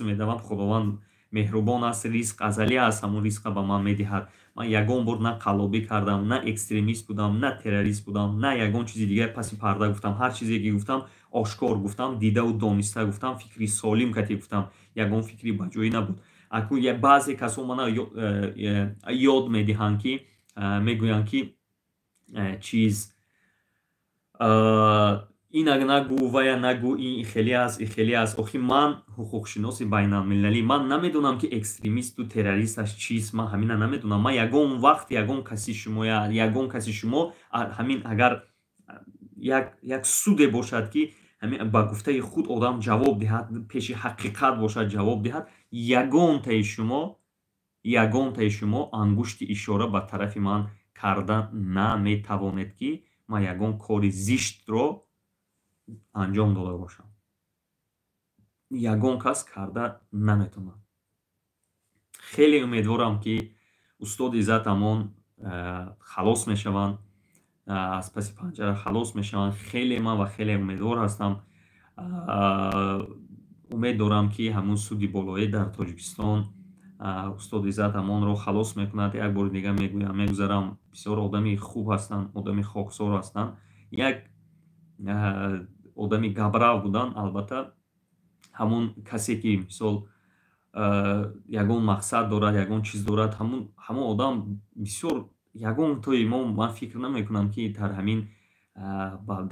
медавам. худованд меҳрубон аст, ризқ азалӣ аст, ҳамун ризқа ба ман медиҳад. ман ягон бор на қаллобӣ кардам, на экстремист будам, на террорист будам, на ягон чизи дигар паси парда гуфтам. ҳар чизе ки гуфтам ошкор гуфтам, дидаву дониста гуфтам, фикри солим кати гуфтам. ягон фикри баҷоӣ набуд. акун баъзе касо мана ёд медиҳанд ки мегӯянд ки чиз инак нагӯ, вая нагӯ, ин хеле аст. охи ман ҳуқуқшиноси байналмилалӣ, ман намедонам ки экстремисту террористаш чист. ман ҳамина намедонам. ман ягон вақт ягон каси шумо ҳамин агар як суде бошад ки ба гуфтаи худ одам ҷавоб диҳад, пеши ҳақиқат бошад ҷавоб диҳад, ягонтаи шумо ангушти ишора ба тарафи ман карда наметавонед ки ман ягон кори зиштро анҷом дода бошам. ягон кас карда наметавонад. хеле умедворам ки устоди Иззат Амон халос мешаванд, аз паси панҷара халос мешаванд. хеле ман ва хеле умедвор ҳастам. умед дорам ки ҳамун суди болоӣ дар Тоҷикистон устоди Иззат Амонро халос мекунад. як бори дигар мегӯям, мегузарам, бисёр одами хуб ҳастанд, одами хоксор ҳастанд. як одами габрав буданд. албатта ҳамун касе ки мисол ягон мақсад дорад, ягон чиз дорад, ҳамун одам бисёр ягон тои мо, ман фикр намекунам ки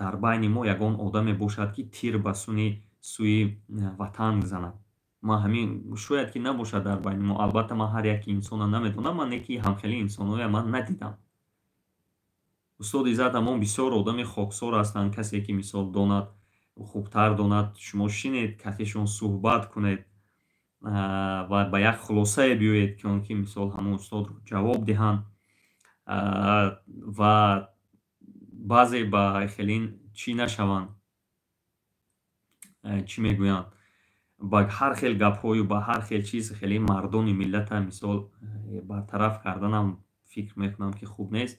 дар байни мо ягон одаме бошад ки тир ба сӯи ватан занад. ман ҳамин шояд ки набошад дар байни мо. албатта ман ҳар яки инсонро намедонам. ман неки ҳамхели инсоноя ман надидам. устоди Иззат Амон бисёр одами хоксор ҳастанд. касе ки мисол донад, хубтар донад, шумо шинед, касешон суҳбат кунед ва ба як хулосае биёед ки он ки мисол ҳамон устодро ҷавоб диҳанд ва баъзе ба хелин чӣ нашаванд, чӣ мегӯянд, ба ҳар хел гапҳою ба ҳар хел чиз хеле мардони миллата мисол бартараф карданам фикр мекунам ки хуб нест.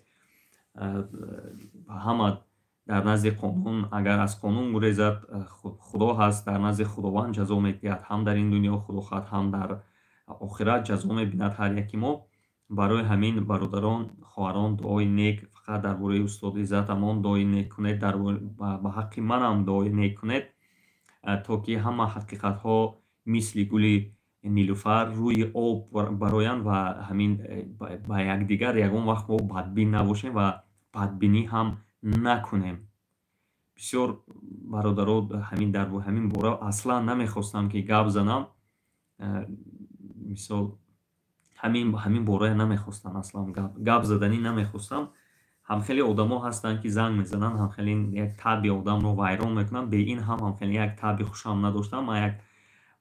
ҳама дар назди қонун, агар аз қонун гурезад, худо ҳаст, дар назди худованд ҷазо медиҳад. ҳам дар ин дунё худо хоҳад, ҳам дар охират ҷазо мебинад ҳар яки мо. барои ҳамин бародарон, хоҳарон, дуои нек фақат дар бораи устоди Иззат Амон дуои нек кунед, ба ҳаққи манам дуои нек кунед, то ки ҳама ҳақиқатҳо мисли гули нилуфар рӯи об бароянд ва ҳамин ба якдигар ягон вақт мо бадбин набошем ва бадбинӣ ҳам накунем. бисёр бародаро дар ҳамин бора аслан намехостам ки гап занам. мисол ҳамин борае намехостам, аслан гап заданӣ намехостам. ҳамхеле одамо ҳастанд ки занг мезананд, ҳамхеле як таъби одамро вайрон мекунанд. бе ин ҳам ҳамхеле як таъби хушам надоштам. ман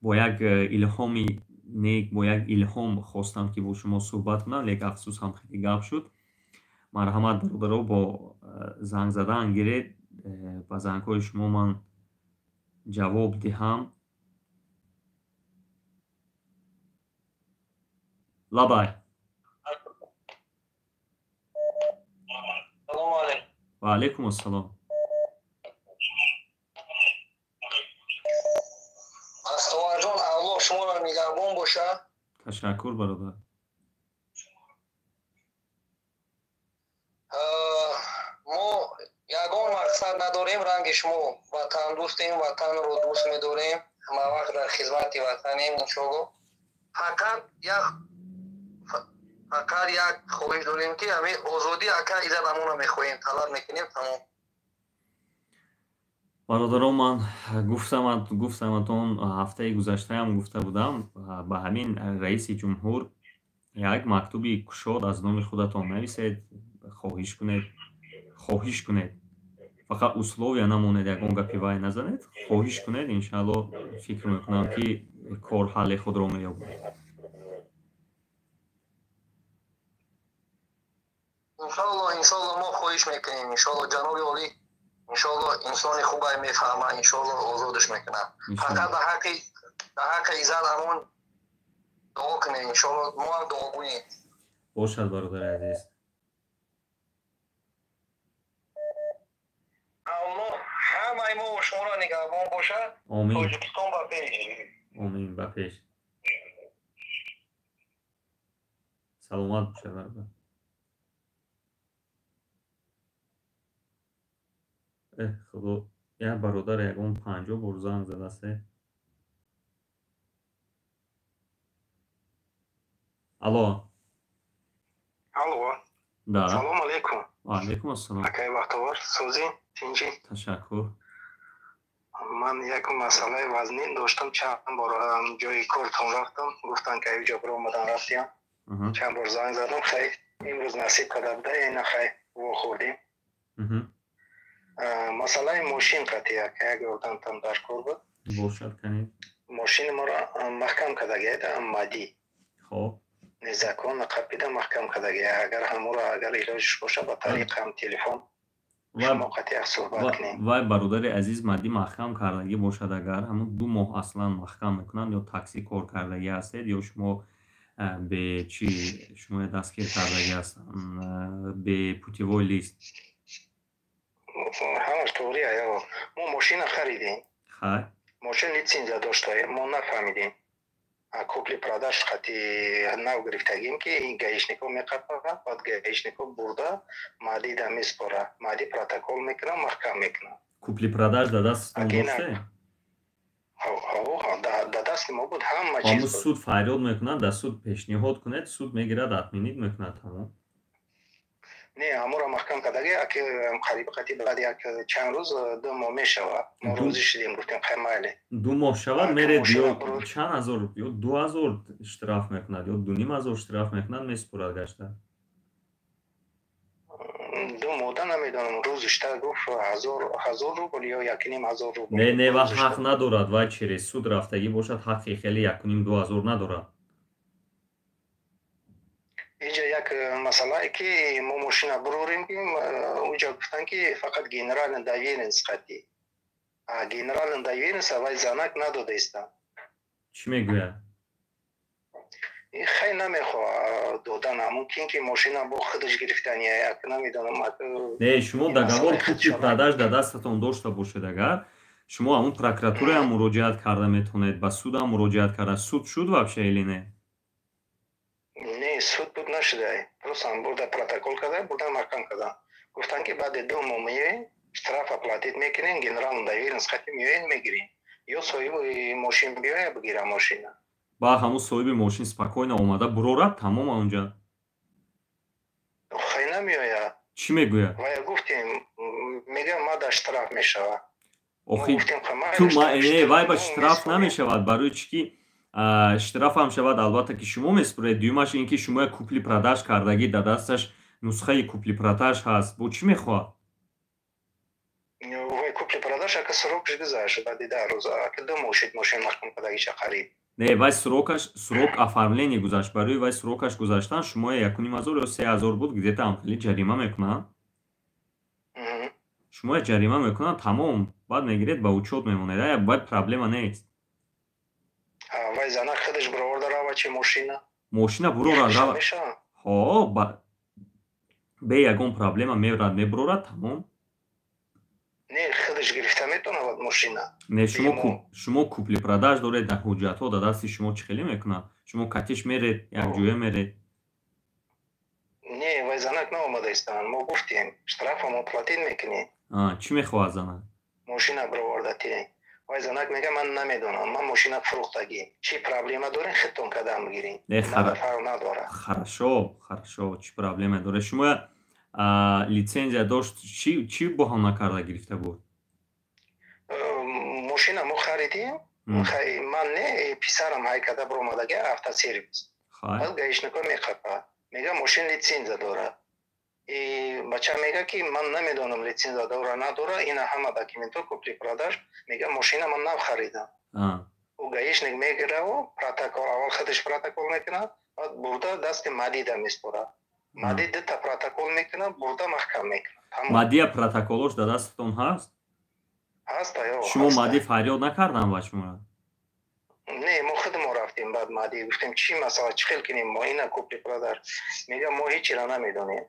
бо як илҳоми нек, бо як илҳом хостам ки бо шумо суҳбат кунам, лек афсӯс ҳамхеле гап шуд. марҳамат бародаро, бо занг задан гиред, ба зангҳои шумо ман ҷавоб диҳам. лабай. ва алайкум ассалом. астоварҷон, аллоҳ шуморо нигаҳбон бошад. ташаккур бародар. мо ягон мақсад надорем, ранги шумо ватандӯстем, ватанро дӯст медорем, ҳама вақт дар хизмати ватанем. иншоаллоҳ фақат як хоҳиш дорем ки ҳамин озодӣ ака Иззат Амонро мехоҳем, талаб мекунем. тамом. бародарон, ман гуфтаматон ҳафтаи гузаштаам гуфта будам, ба ҳамин раиси ҷумҳур як мактуби кушод аз номи худатон нависед, хоҳиш кунед. фақат условия намонед, ягон гапи вай назанед. Хоҳиш кунед, иншаалло фикр мекунам, ки кор ҳалли худро меёбад. иншалло мо хоҳиш мекунем. Иншалло ҷаноби олӣ, иншалло инсони хубай мефаҳма, иншалло озодаш мекунам. Фақат ба ҳаққи иззат амон дуо кунем. Иншалло мо ҳам дуогӯем. бошад бародари азиз. ҳамаи мо шуморо нигаҳбон бошад. Омин. Тоҷикистон ба пеш. Омин, ба пеш. саломат бошад бародар. худо, як бародар ягон 50 бор занг задасе. алло. Алло. Да. Салом алейкум. Ва алейкум ассалом. Акай вақтовар, сӯзи, тинҷӣ? Ташаккур. Ман як масъалаи вазнин доштам, чанд бор ҷои кортон рафтам, гуфтанд ки ҷо биромадан рафтиям. Чанд бор занг задам, хай имрӯз насиб када буда, яъне хай вохӯрдим. Масъалаи мошин қатъия, як ёрдамтам дар кор буд. бошад канед. Мошини моро маҳкам кардагиед, аммадӣ. хоб. Незакон қапида маҳкам кардагиед. Агар ҳамуро агар илоҷиш боша ба тариқи ҳам телефон шумо қатъия суҳбат кунем. вай бародари азиз маддӣ маҳкам кардагӣ бошад, агар ҳамун 2 моҳ аслан маҳкам мекунанд, ё таксӣ кор кардагӣ ҳастед, ё шумо бе чӣ шумо дастгир кардагӣ ҳастанд, бе путевой лист. ҳамаш тоғри ая. Мо мошина харидем. хай. Мошин литсензия доштаем, мо нафаҳмидем. Купли продаж хати нав гирифтагим ки ин гаишников меқапа, баъд гаишников бурда маъдида меспора. Маъди протокол мекунам, маҳкам мекунам. Купли продаж да дастатон доште? Да дасти мо буд ҳама чиз. Ҳамун суд фарёд мекунад, да суд пешниҳод кунед, суд мегирад, атминид мекунад тамом. Не, ҳамуро маҳкам кардаги, аки қариби қати баъди як чанд рӯз 2 моҳ мешавад. Мо розӣ шидем, гуфтем хай майли. 2 моҳ шавад меред, ё чанд ҳазор, ё 2000 штраф мекунад, ё 2500 штраф мекунад, месупурад гашта. 2 моҳда намедонам, рӯз иштар гуфт 1000 рубл ё 1500 рубл. Не, ва ҳақ надорад, вай через суд рафтагӣ бошад, ҳаққи хеле 1500 надорад. Инҷа як масъалае ки мо мошина бурорем ки уҷа гуфтанд ки фақат генерален доверенс қатӣ. Генерален доверенс вай занак надода истанд. Чӣ мегӯяд? хай намехоҳад додан, мумкин ки мошина бо худаш гирифтани як намедонам. Не, шумо договор купли продаж да дастатон дошта бошед, агар шумо ҳамун прокуратура ҳам муроҷиат карда метавонед, ба суд ҳам муроҷиат карда. Суд шуд вообще или не? Не, суд буд нашуда. Просто бурда протокол карда, бурда маҳкам карда. Гуфтанд ки баъди 2 моҳ меёед, штраф оплатит мекунем, генерал доверенс хати меёед мегирем. Ё соҳиби мошин биёяд бигира мошина. Ба ҳамун соҳиби мошин спокойно омада бурорад тамом онҷа. Хай намеояд. Чӣ мегӯяд? Ва гуфтем, мега мада штраф мешавад. Охи ту вай ба штраф намешавад, барои чӣ ки штраф ҳам шавад, албатта ки шумо месупуред. Дуюмаш ин ки шумо як купли продаж кардагӣ, да дасташ нусхаи купли продаж ҳаст. Бо чӣ мехоҳад? Вай купли продаж ака срокаш гузашт, баъди 10 рӯз ака 2 моҳ шуд мошин маҳкам кардагиша қариб. Не, вай срок оформление гузашт. Барои вай срокаш гузаштан шумо 1500 ё 3000 буд, где-то амхели ҷарима мекунанд. Шумо ҷарима мекунанд, тамом, баъд мегиред ба учёт мемонед. Вай проблема нест. Вай занак худаш бурорда рава чи мошина? Мошина бурорад рава. Бе ягон проблема мебарад, мебурорад, тамом. Не, худаш гирифта метавонад мошина. Не, шумо купли продаж доред, да ҳуҷҷатҳо да дасти шумо чӣ хеле мекунад? Шумо катиш меред, якҷоя меред. Не, вай занак наомада истанд. Мо гуфтем, штрафам оплатит мекунем. Чӣ мехоҳад занак? Мошина бурорда тирем. Вай занак мега ман намедонам, ман мошина фурӯхтагӣ. Чӣ проблема дорем, хитон кадам гирем. Фарқ надорад. Хорошо, чӣ проблема доред? Шумо литсензия дошт, чӣ боҳона карда гирифта буд? Мошина мо харидем, ман не, писарам ҳай када буромадаги автосервис. Баъд гаишников меқапад, мега мошин литсензия дорад. бача мега ки ман намедонам литсензия дора надора ина ҳама документҳо купли продаж мега мошина ман нав харидам ӯ гаишник мегираву протокол аввал худаш протокол мекунад баъд бурда дасти мадида меспорад мадид дита протокол мекунад бурда маҳкам мекунад мадия протоколош дар дастатон ҳаст ҳаст аё шумо мади фарёд накардан ба шумо не мо худмо рафтем баъд мади гуфтем чӣ масъала чӣ хел кунем мо ина купли продаж мега мо ҳечира намедонем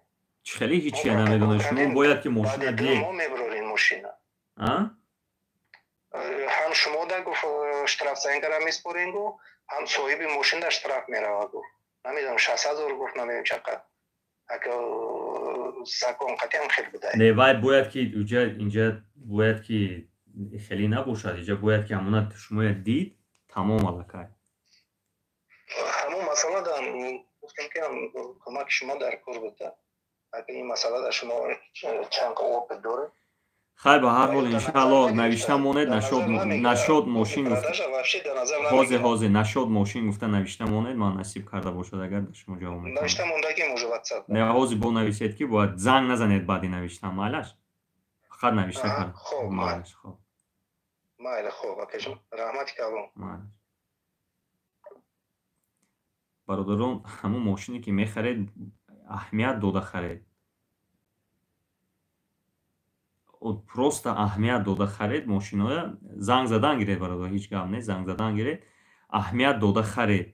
чӣ хеле ҳечия намедонед шумо бояд ки мошина диҳед мо мебурорем мошина ҳам шумо да гуфт штрафсангара меспорем гуфт ҳам соҳиби мошина штраф мерава гуфт намедонам 60,000 гуфт намедонам чақа ака закон қатъиан хел будай не вай бояд ки инҷа бояд ки хеле набошад инҷа бояд ки ҳамона шумояд дид тамом алакай ҳамон масъала дар гуфтем ки кӯмаки шумо дар кор буда ака ин масъала дар шумо чанд опит доред хай ба ҳар ҳол иншааллоҳ навишта монед нашод мошин ҳозир нашод мошин гуфта навишта монед ман насиб карда бошад агар дар шумо ҷавоб метавонам навишта мондаги муҷо ватсап не ҳозир бо нависед ки бояд занг назанед баъди навиштан майлаш фақат навишта кард майли хоб майли хоб акашон раҳмати калом бародарон ҳамон мошине ки мехаред аҳамият дода харед просто аҳамият дода харед мошиноя занг задан гиред бародар ҳеҷ гап нест занг задан гиред аҳамият дода харед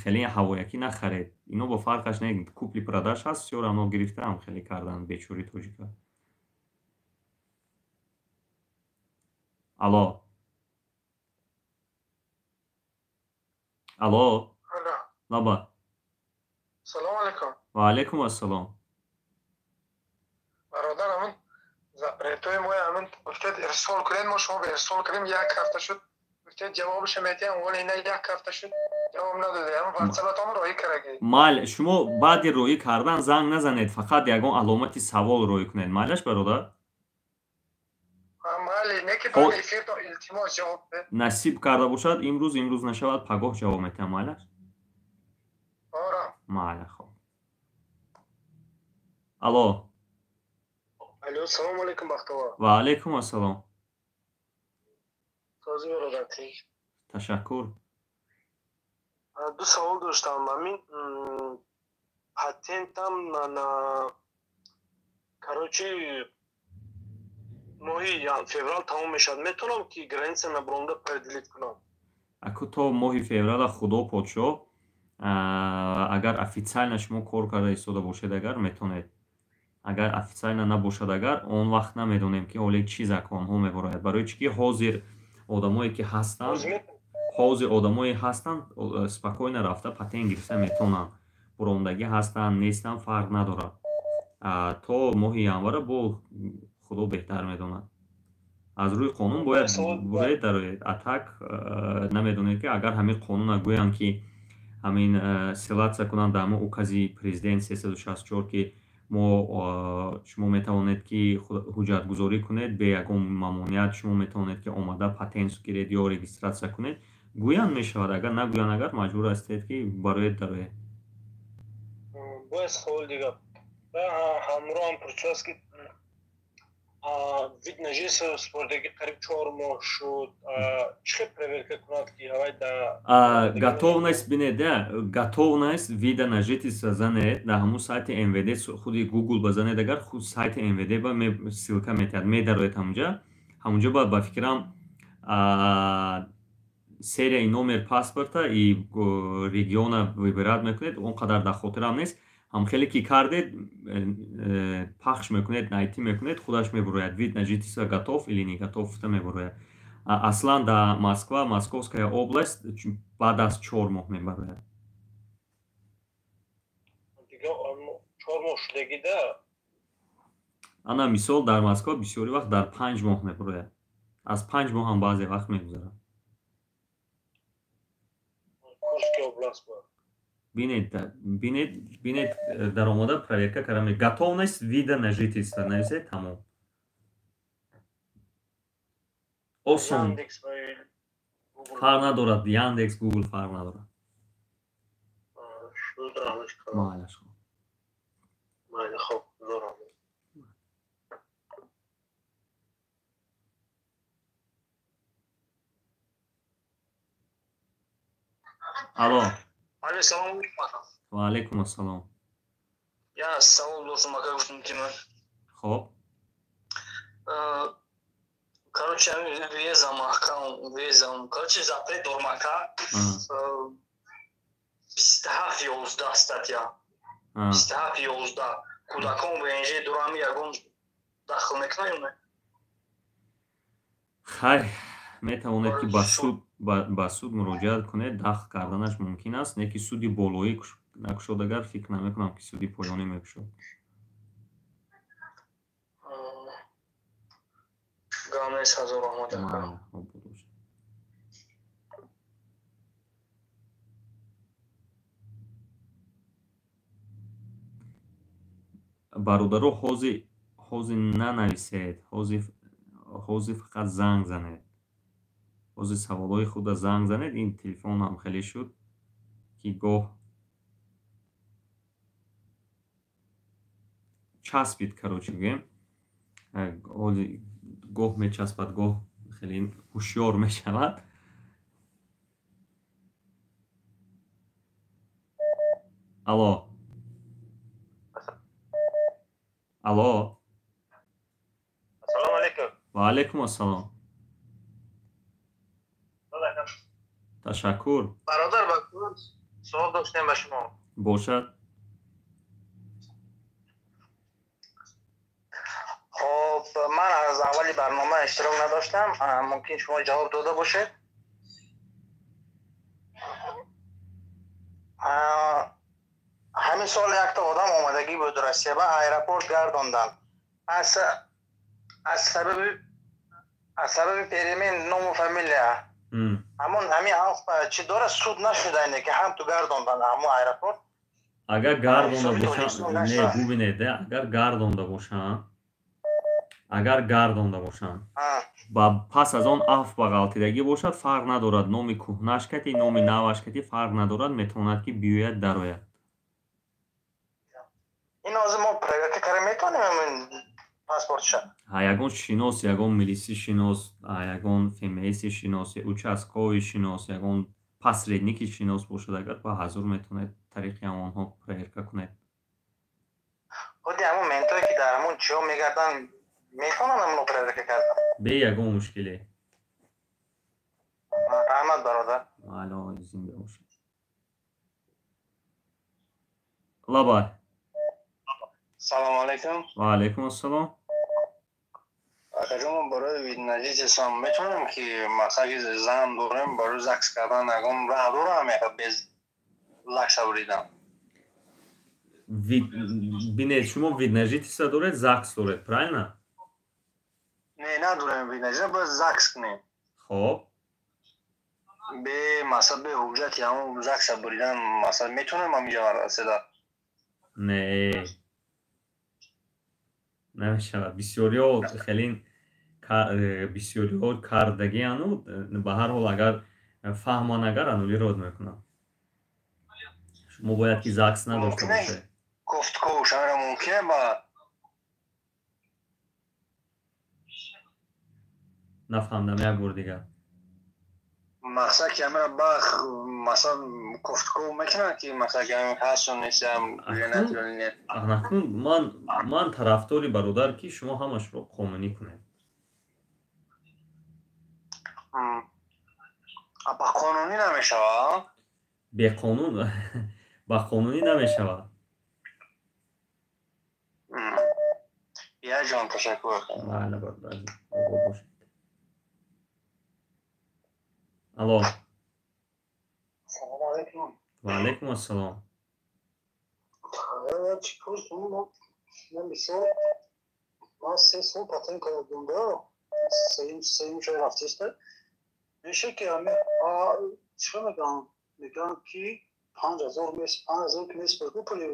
хеле ҳавоякӣ нахаред ино бо фарқаш не купли продаж ҳаст всё равно гирифтаам хеле кардан бечори тоҷика алло лаба салому алайкум ва алайкум ассалом бародар амин ретои мо амин гуфтед ирсол кунед мо шумо ба ирсол кардем як ҳафта шуд гуфтед ҷавобиш метиҳам вале ина як ҳафта шуд ҷавоб надодем ватсаптон роҳӣ караги майли шумо баъди роҳӣ кардан занг назанед фақат ягон аломати савол роҳӣ кунед майлаш бародар майли не ки баъди эфир то илтимос ҷавоб бед насиб карда бошад имрӯз нашавад пагоҳ ҷавоб метиҳам майлаш майли хоб алло алло салому алайкум бахтовар ва алайкум ассалом този бародар тинч ташаккур ду савол доштам амин патентам на короче моҳи феврал тамом мешавад метавонам ки граница набронда пределит кунам ако то моҳи феврала худо подшоҳ агар официально шумо кор карда истода бошед агар метавонед агар официально набошад агар он вақт намедонем ки оле чӣ законҳо мебарояд барои чӣ ки ҳозир одамое ки ҳастанд спокойно рафта патент гирифта метавонанд бурондагӣ ҳастанд нестанд фарқ надорад то моҳи январа бо худо беҳтар медонад аз рӯи қонун бояд буред дароед атак намедонед ки агар ҳамин қонуна гӯянд ки ҳамин селатсия кунанд дар мо укази президент 364 ки шумо метавонед ки ҳуҷҷатгузорӣ кунед бе ягон мамоният шумо метавонед ки омада патент гиред ё регистратсия кунед гӯянд мешавад агар нагӯянд агар маҷбур ҳастед ки бароед дароед бояд савол дигар ҳамроҳам пурсидаст ки вид на жительство спордагӣ қариб 4 моҳ шуд чӣ хел проверка кунад ки ҳавай готовность бинеда готовность вида на жительство занед дар ҳамун сайти мвд худи гугл базанед агар худ сайти мвд ба силка метиҳад медароед ҳамунҷа ба фикрам серияи номер паспорта и региона выбират мекунед он қадар дар хотирам нест ҳамхеле ки кардед пахш мекунед найти мекунед худаш мебурояд вид на жительство готов или не готов гуфта мебурояд аслан дар Москва Московская область баъд аз 4 моҳ мебарояд 4 моҳ шудагида ана мисол дар Москва бисёри вақт дар 5 моҳ мебарояд аз 5 моҳ ҳам баъзе вақт мегузарад Курский област бинед даромада проверка карда готовность вида на жительство нависед тамом осон фарқ надорад Яндекс Гугл фарқ надорад Bayli xo'p, zo'r. Alo. Alo, salom alaykum. Va alaykum assalom. Ya, savol do'stim aka mumkinmi? Xo'p. Короче, везам. Короче, запрет дормака. 27-11 статья. 27-11. Кудакон ВНЖ дурами ягон дахл мекунем? Хайр, метавонед ки ба суд муроҷиат кунед, дахл карданаш мумкин аст, не ки суди болоӣ накушодагар фикр намекунам ки суди поёнӣ мекушод. Гамес ҳазор омад ака. бародаро ҳозир нанависед, ҳозир фақат занг занед. ҳозир саволҳои худа занг занед. Ин телефонам хеле шуд ки гоҳ часпид, короче гӯем, гоҳ мечаспад, гоҳ хеле ҳушёр мешавад. Алло. Алло. Ассалому алейкум. Ва алейкум ассалом. Ташаккур. Бародар, суол доштем ба шумо. Бошад. خب من از اولی برنامه اشتراک نداشتم، ممکن شما جواب داده باشید. همین سال یک تا آدم آمدگی بود روسیه به ایرپورت گرداندن. از سبب پیرمین نام و فامیلیا. همین حرف چی داره سود نشده اینه که هم تو گرداندن همون ایرپورت. اگر گردانده باشن، نه ببینید، اگر گردانده باشن و پس از آن عفو به غلطیدگی باشد، فرق ندارد نام کهنه‌اش کتی نام نوش کتی فرق ندارد، میتواند که بیاید درآید. این از ما پرگه کار میتونیم این پاسپورتش. یگان شناس، یگان ملیسی شناس، یگان فیمیسی شناس، участковый شناس، یگان посредники شناس باشد، اگر با حضور میتونه طریق آنها پرگه کنید. خودی همون منطقی که در همون چیو میگردن میتونن همونو پرگه کردن. به یگان مشکلی. رحمت برادر. الان زنده باشید. لابای. سلام علیکم. و علیکم السلام. اگر ما برای نجیز اسلام میتونیم که مثلا زن داریم برای زکس کردن نگم راه دارم یا bez لکس بریدم. بینید شما ویدنجیتیسا دارید، زکس دارید، правильно؟ نه نداریم ویدنجیتیسا، باید زکس کنیم. خب به مثلا به حجت یا همون زکس بریدن مثلا میتونیم همینجا رسیده؟ نه نمیشود. بسیاری خیلی کاردگی انو به هر حال اگر فهمان اگر انولی رود میکنم. شما باید که زکس نداشته باشه. گفتگو شما ممکنه با نفهمدم یک بار دیگر. مثلا که همه با مثلا گفتگو میکنن که مثلا که همه هست و نیستم اکنون من طرفداری برادر که شما همش رو قانونی کنید. با قانونی نمیشود؟ به قانون با قانونی نمیشود. یا جان تشکر. بله برادر. الو. سلام علیکم. و علیکم السلام. چیکار کنم؟ من بسیار من 3 سال پاتن کردم دا سیم جای رفتیسته میشه که همه چه میگن که 5000 که نیست برگو پلی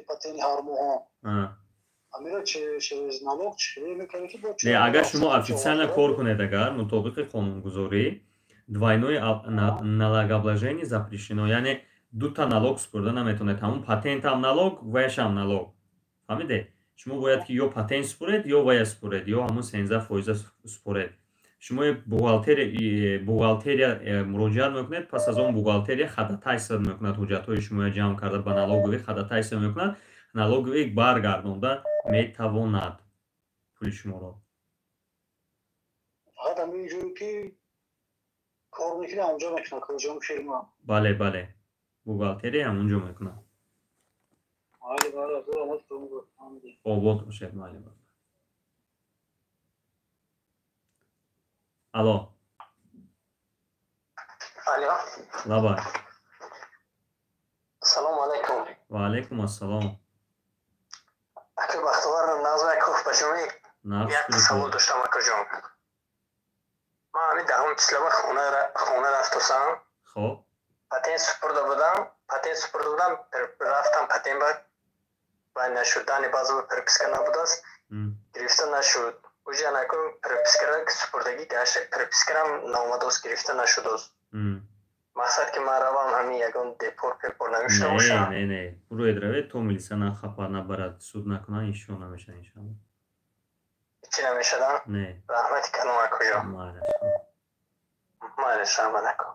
پاتنی هرمو ها همه چه نالوگ چه میکنه که با نه اگر شما официально کار کنید اگر مطابق قانونگذاری двойное налогообложение запрещено, یعنی دو تا налог سپرده نمیتونید. همون پاتنت هم налог، وش هم налог. фаҳмиде? Шумо бояд ки ё патент супоред, ё вая супоред, ё ҳамун 13% супоред. Шумо бухгалтерия муроҷиат мекунед, пас аз он бухгалтерия ходатайство мекунад, ҳуҷҷатҳои шуморо ҷамъ карда ба налоговӣ ходатайство мекунад, налоговӣ баргардонда метавонад пули шуморо. فقط همین جوری که کار میکنه اونجا میکنه کجا فیلم бале бухгалтерия ҳамунҷо мекунад. обод бошед. алло лабай. Assalomu alaykum. Va alaykum assalom. Aka Baxtiyor Nazarkov bashimi. Bir savol dاشتم akajon. من دهم چلوه خونه رفتم. خب پاتین سپرده بودم رفتم پاتین و نشدن بازو پرپسکه نبود است. گرفته نشد. اوجا نکو پرپسکه سپردگی گشت پرپسکرم نامده است گرفته نشد است. مقصد که من روام همین یگان دیپور پیپور نمیشته باشم. نه برو ادروه تو ملیسا نخپا نبرد سود نکنه ایشون نمیشه انشالله. چی نمیشدن؟ نه رحمتی کنم اکویا. مالش رحمت اکو.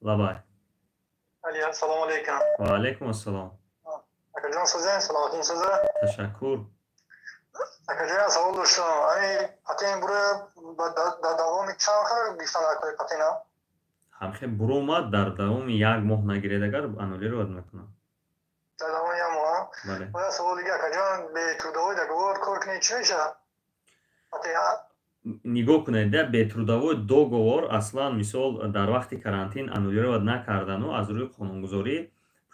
لبای. علی السلام علیکم. و علیکم السلام. اکا جان سوزن سلامتون سوزه. تشکر. اکا جان سوال داشتم. پاتین برو دوامی چند خیلی گیفتن اکوی پاتین ها؟ همخه برو اومد در دوامی یک ماه نگیرید اگر انولی رو بد میکنم. در دوامی یک ماه؟ بله. باید سوال دیگه اکا جان به трудовой договор کار کنی چی میشه؟ پاتین ها؟ нигоҳ кунед бетрудовой договор аслан мисол дар вақти карантин аннулировать накардану аз рӯи қонунгузорӣ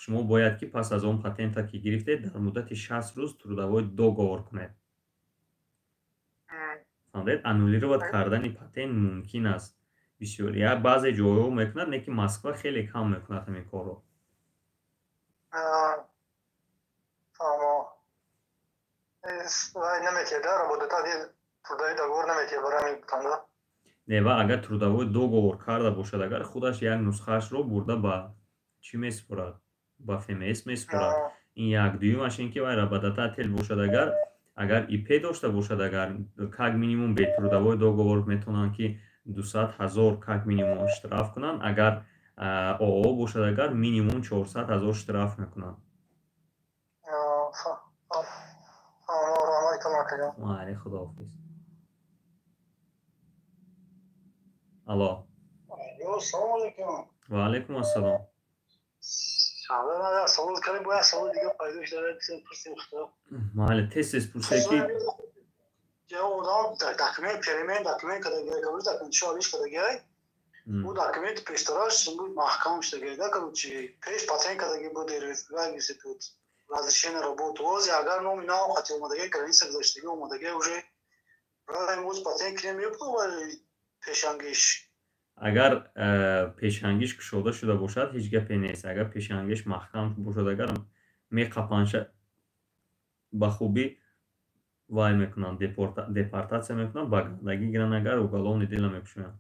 шумо бояд ки пас аз он патента ки гирифтед дар муддати 60 рӯз трудовой договор кунед. фаҳмидед? аннулировать кардани патент мумкин аст бисёр як баъзе ҷойҳо мекунад, не ки Москва хеле кам мекунад ҳамин корро. намекеда работата трудовой договор намекеда барами танда. Не ва агар трудовой договор карда бошад агар худаш як нусхаашро бурда ба чӣ месупорад? Ба ФМС месупорад. ин як дуюмаш ин ки вай работодатель бошад агар ИП дошта бошад агар как минимум бетрудовой договор метавонанд ки 200,000 как минимум штраф кунанд, агар ООО бошад агар минимум 400,000 штраф мекунанд. وعليكم خداحافظ. الو السلام علیکم. و علیکم السلام. سوال کردیم باید سوال دیگه پیداش داره پرسیم خدا. بله تست پرسه کی که اونام داکیومنت پریمین داکیومنت کداگی کابل داکیومنت شالیش کداگی او داکیومنت پیشتراش بود محکم شده گیده که چی پیش پاتین کداگی بود رئیس بود разрешение работы. Воз агар номи на хотел модагей граница гзаштаги омадагей уже брали моз патент кирем мепровали пешангиш. агар пешангиш кушода шуда бошад ҳеҷ гапе нест. агар пешангиш маҳкам бошад агар меқапанша ба хубӣ вай мекунанд депортатсия мекунанд ба гандагӣ гиранд агар уголовное дело мекушоянд.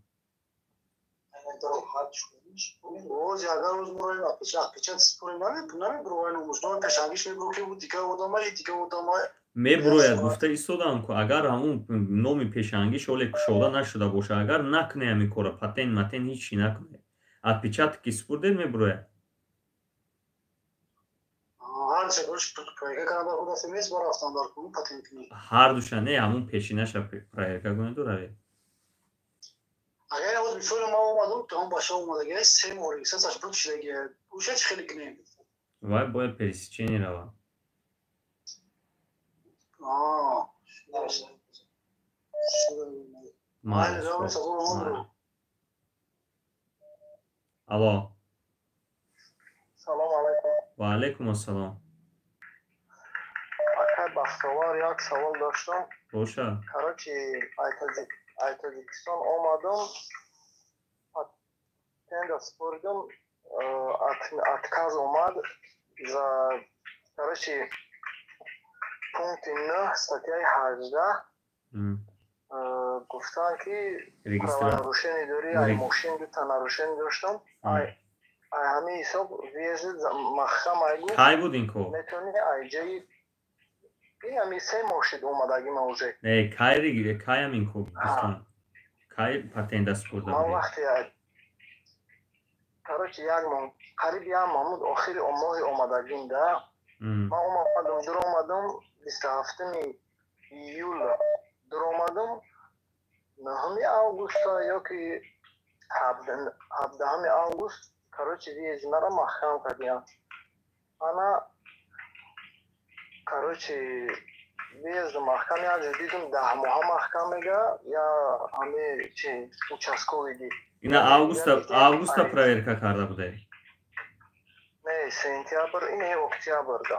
Воз агар роз мурои печат спори намеброян муҷдон пешангиш мебро ки дига одамай меброяд гуфта истодам ку агар ҳамун номи пешангиш оле кушода нашуда боша агар накуне ҳамин кора патент матен ҳичи накуне отпечаток ки спурдед меброяд. ҳар душа не ҳамун пешинаша проверка кунед равед. اگر از مثال ما اومدم تو هم باشه اومده 3 ماه لیسانسش بود شده اوشه چه خیلی کنیم وای باید пересечение روان. الو سلام علیکم. و علیکم السلام. اگر بختیار یک سوال داشتم باشه. کراچی تاجیکستان آمدم پاتنت سپردم отказ اومد за короче пункт 9 статья 18 гуфтан ки нарушение дори ай мошин дута нарушение доштам ай همین حساب ویژه مخشم ایگو کی بود این کو؟ میتونی ایجایی این همی 3 ماه شد اومدگی موزه نه کی ریگیره کی هم این کو دوستان کی پتنت دست برده من بودی؟ وقتی کاروچ یک ماه قریب یک ماه آخر ماه اومدگیم ده من اومدم در اومدم 27 ایول در اومدم 9 август یا که 17 август короче виез мара маҳкам кардиям ана короче виез маҳкам як ҷо дидум 10 моҳа маҳкам мега я ҳаме чи участковиди ина августа проверка карда буде? не сентябр ин октябрда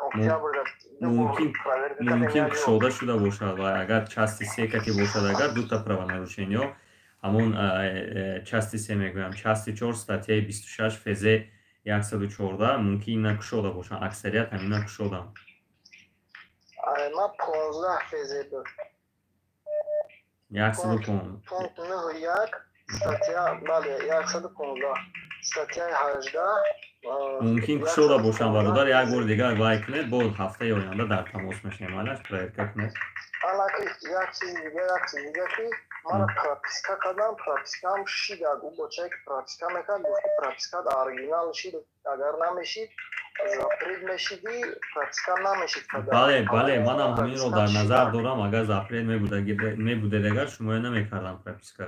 октябрда мумкин кушода шуда бошад ва агар части секати бошад агар дута правонарушениё ҳамон части 3 мегӯям части 4 статьяи 26 фезе 114 мумкин ина кушода бошанд аксарият ҳамина кушоданд ман 15 фезе буд 191 статья бале 115 статьяи 18 мумкин кушода бошанд бародар як бор дигар вай кунед бо ҳафтаи оянда дар тамос мешавем майнаш проверка кунед алаки як чизи дига ки мана прописка кардам пропискам шида губо чек прописка мекард гуфти прописка оригинал шид агар намешид запрет мешиди прописка намешид бале манам ҳаминро дар назар дорам агар запрет мебудед агар шумоя намекардам прописка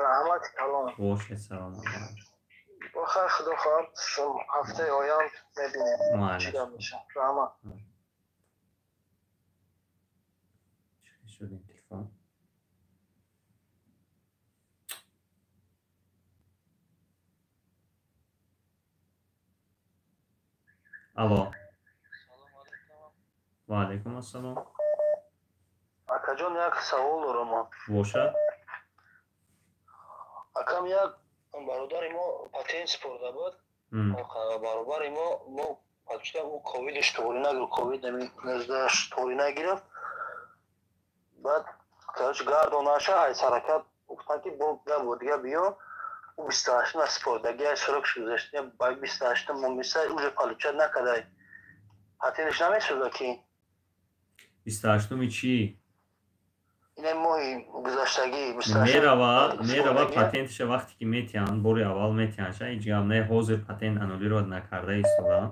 раҳмати калон бошед салом охир худо хоҳад шум ҳафтаи оянд мебинем чӣ гап меша раҳмат شد این تلفن الو و علیکم السلام акаҷон як савол дорам бошад акам як бародари мо патент спурда буд баробари мо пачка у ковидш туғри нагирифт ковид 19 туғри нагирифт баъд короче гардонаша ҳайс ҳаракат гуфтан ки бо габо дига биё у 28 на спордагия срокш гузашта ба 28 момиса уже получат накадай патентш намесуда ки 28 чӣ ина моҳи гузаштагӣ мерава патентша вақте ки метиҳанд бори аввал метиҳандша ҳеҷ гап не ҳозир патент анулиро накарда истодан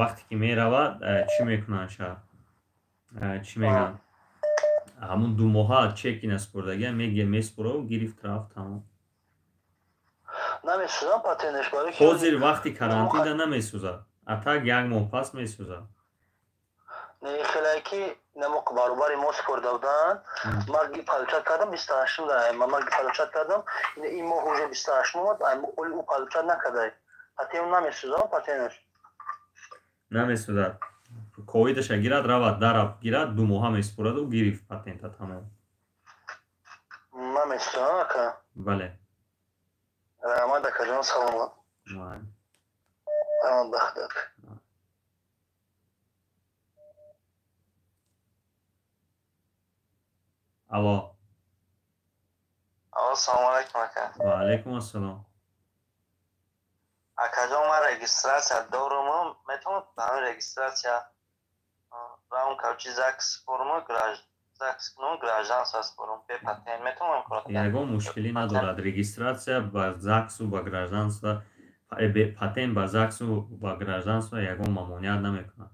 вақте ки меравад чӣ мекунандша чӣ мегӯянд ҳамун ду моҳа чеки наспурдагия меспураву гирифт рафт ҳамон намесузам патентш барои ҳозир вақти карантина намесузад атак як моҳ пас месузад не хеле ки намо баробари мо спурда буданд ман получат кардам 28 да ман получат кардам ин моҳ уже 28 омад у получат накардай патент намесузам патентш намесузад ковидаша гирад равад дараб гирад ду моҳа меспураду гирифт патентат ҳамон намесузам ака бале раҳмат акаҷон саломат раҳмат бахтак алло салому алайкум ака ва алайкум ассалом акаҷон ман регистратсия дорум метавонам ба ҳамин регистратсия раун кавчи закс спормо закс кунам гражданство спорум бе патент метавонам кор кунам ягон мушкилӣ надорад регистратсия ба заксу ба гражданство патент ба заксу ба гражданство ягон мамоният намекунад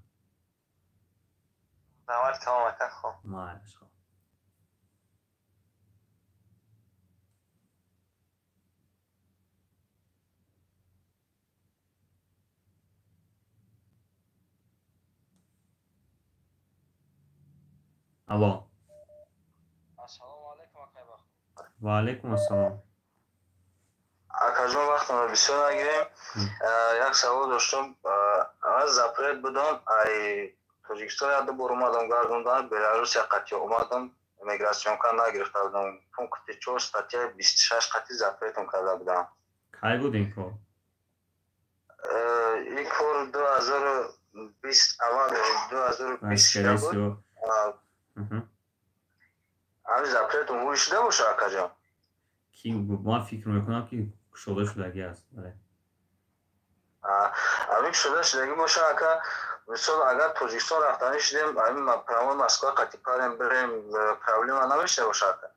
дават калом ака хоб майш хоб алло ассалому алайкум акай бахт ва алайкум ассалом акаҷон вақтро бисёр нагирем як савол доштам аз запрет будам ай тоҷикистон як ду бор омадам гардондан беларусия қатъи омадам иммиграсионка нагирифта будам пункти 4 статья 26 қатъи запретам карда будам кай буд ин кор ин кор 2020 аввал 2020 буд ҳамин запретум ҳуй шуда боша акаҷон کی من فکر میکنم که کشوده شدگی است. همین کشوده شدگی باشه اگر مثلا اگر توجیستان رفتنی شدیم همین پرامون مسکو قطی پریم بریم پرابلم نمیشه باشه اگر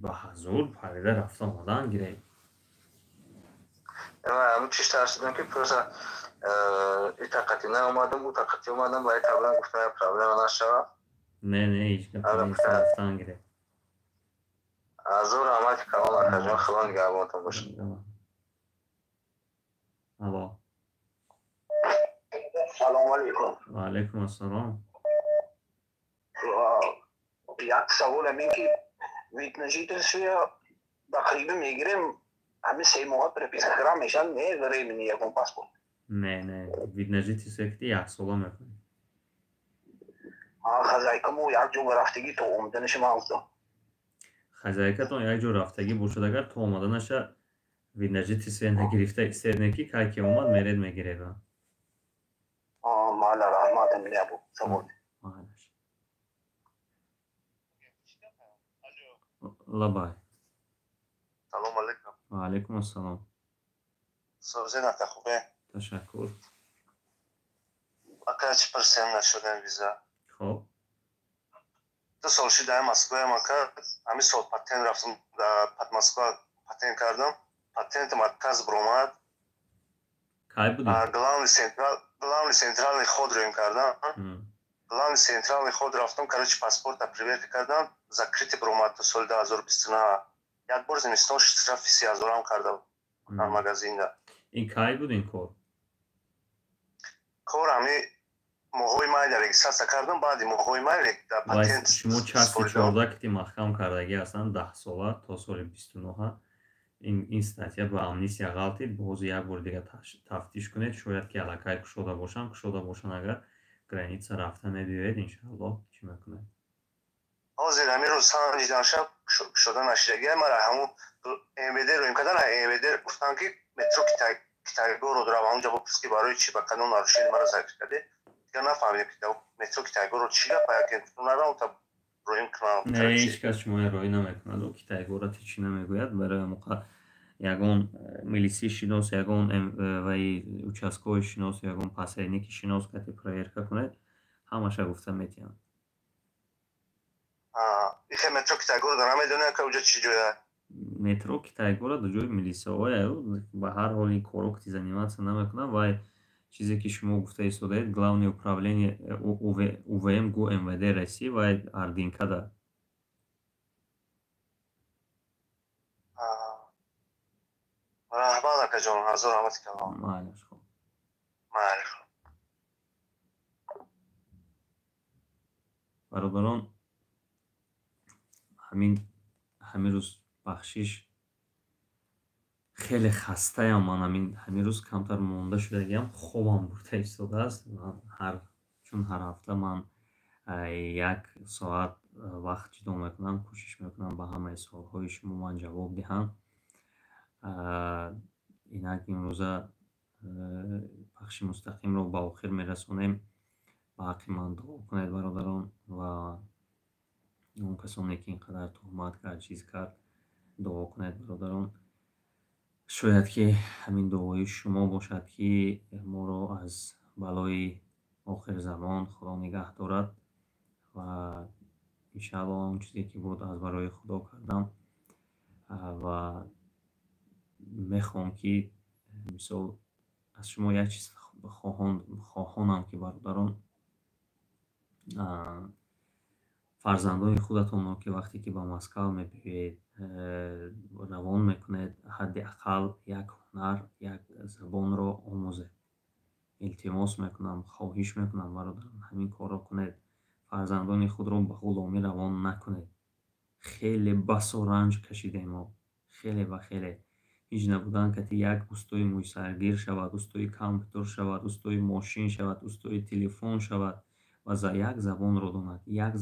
با حضور پریده رفته آمدن گیره همین چیش ترسیدم که پروسه این تقطی اومدم بود تقطی اومدم باید تبلن گفتم پرابلم نشود نه هیچ که رفتن گیره از او رحمت کمال اکجان خلان گربانتون باشه. الو سلام علیکم. و علیکم السلام. یک سوال همین که ویتنژیتش تقریبا میگیریم همین 3 ماه پرپیسکرام میشن نه داره من یکم پاسپورت. نه ویتنژیتی سکتی یک سالا میکنی. خزایکمو یک جو رفتگی تو اومدنش ماوزو. خزایکتون یک جو رفتگی باشد اگر تو اومدنش ویتنژیتی سر گرفته سرنکی که اومد میرید میگیره. مال رحمت من ابو سوال. لبای. سلام علیکم. و علیکم السلام. سوزنات خوبه. تشکر. اگر چی پرسیم نشدن ویزا. خب. 2 سال شده مسکو ما کرد. همین سال پاتنت رفتم در مسکو پاتنت کردم. پاتنت مرکز برآمد. کی بودی؟ گلاوند سنترال خود رو کردم. گلاوند سنترال خود رفتم کارچ پاسپورت پریوت کردم. زکریت برآمد تو سال 2029. یک بار زمستون اشتراک 30,000 هم کردم در مغازین. این کی بود این کار همی ماهای مای در رجیستر کردم بعد ماهای مای در پاتنت شما 64 که محکم کردگی هستن 10 ساله تا سال 29 این استاتیا با امنیستیا غلطی باز یک بار دیگه تفتیش کنید شاید که علاقه کشوده باشن اگر گرانیتسا رفته میبیوید انشاءالله چی میکنه حاضر همین روز سانجیدن شب شده نشدگی مرا همون MVD رو امکدن MVD گفتن که مترو کتایگو رو در اونجا با پسکی برای چی با قانون نارشید مرا ذکر کرده دیگه نفهمیدم که مترو کتایگو رو چی باید که اونها تا رویم کنم نه هیچ کس شما روی نمیکنه و کتایگو را چی نمیگوید برای موقع یگون میلیسی شناس یگون وی участковый شناس یگون پاسرنیکی شناس که پرویرکا کنه همش گفته میتونم این مترو کتایگو رو دارم میدونه که اونجا چی جویه метро Китайгора до ҷои милисияҳояю ба ҳар ҳол ин коро ки заниматься намекунад ва чизе ки шумо гуфта истодаед главное управление УВМ гу МВД России ва ардинкада раҳбар акаҷон ҳазор ҳамат калом маълиш хоб маълиш бародарон ҳамин рӯз бахшиш хеле хастаям ман ҳамин рӯз камтар монда шудагиам хобам бурда истодааст чун ҳар ҳафта ман 1 соат вақт ҷудо мекунам кӯшиш мекунам ба ҳамаи суолҳои шумо ман ҷавоб диҳам инак имрӯза бахши мустақимро ба охир мерасонем ба ҳаққи ман дуо кунед бародарон ва он касоне ки ин қадар тӯҳмат кард чиз кард дуо кунед бародарон шояд ки ҳамин дуои шумо бошад ки моро аз балои охирзамон худо нигаҳ дорад ва иншаалло он чизе ки буд аз барои худо кардам ва мехоҳам ки мисол аз шумо як чиз хоҳонам ки бародарон фарзандони худатонро ки вақте ки ба Москав мебиёед равон мекунед ҳадди ақал як ҳунар як забонро омӯзед илтимос мекунам хоҳиш мекунам бародарон ҳамин корро кунед фарзандони худро ба ғуломӣ равон накунед хеле басо ранҷ кашидем мо хеле ва хеле ҳиҷ набудан кати як устои мӯйсаргир шавад устои компютер шавад устои мошин шавад устои телефон шавад ва за як забонро донад як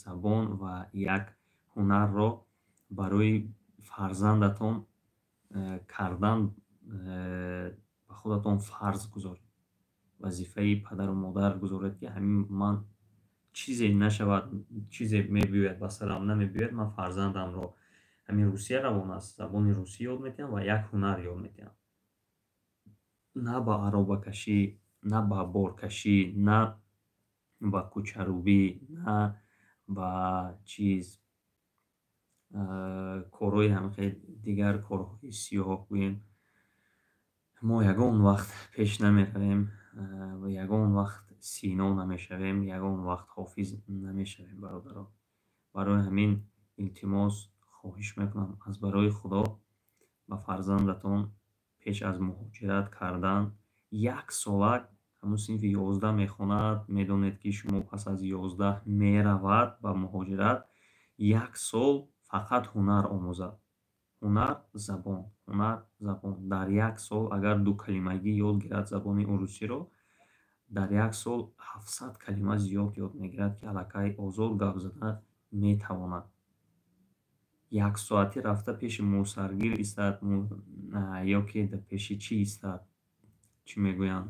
забон ва як ҳунарро барои фарзандатон кардан ба худатон фарз гузоред вазифаи падару модар гузоред ки ҳамин ман чизе нашавад чизе мебиёяд ба сарам намебиёяд ман фарзандамро ҳамин русия равон аст, забони русӣ ёд метиҳам ва як ҳунар ёд метиҳам. На ба аробакашӣ, на ба боркашӣ, на ба кӯчарӯбӣ, на ба чиз корҳои ҳамихел дигар корҳои сиёҳ гӯем. Мо ягон вақт пеш намеравем ва ягон вақт сино намешавем, ягон вақт ҳофиз намешавем, бародарон. барои ҳамин илтимос хоҳиш мекунам аз барои худо ба фарзандатон пеш аз муҳоҷират кардан, як солак ҳамун синфи 11 мехонад, медонед ки шумо пас аз 11 меравад ба муҳоҷират, як сол фақат ҳунар омӯзад. ҳунар, забон, ҳунар, забон. Дар як сол агар 2 калимагӣ ёд гирад забони урусиро, дар як сол 700 калима зиёд ёд мегирад, ки аллакай озод гап зада метавонад. Як соатӣ рафта пеши мусаргир истад, ё ки пеши чӣ истад, чӣ мегӯянд,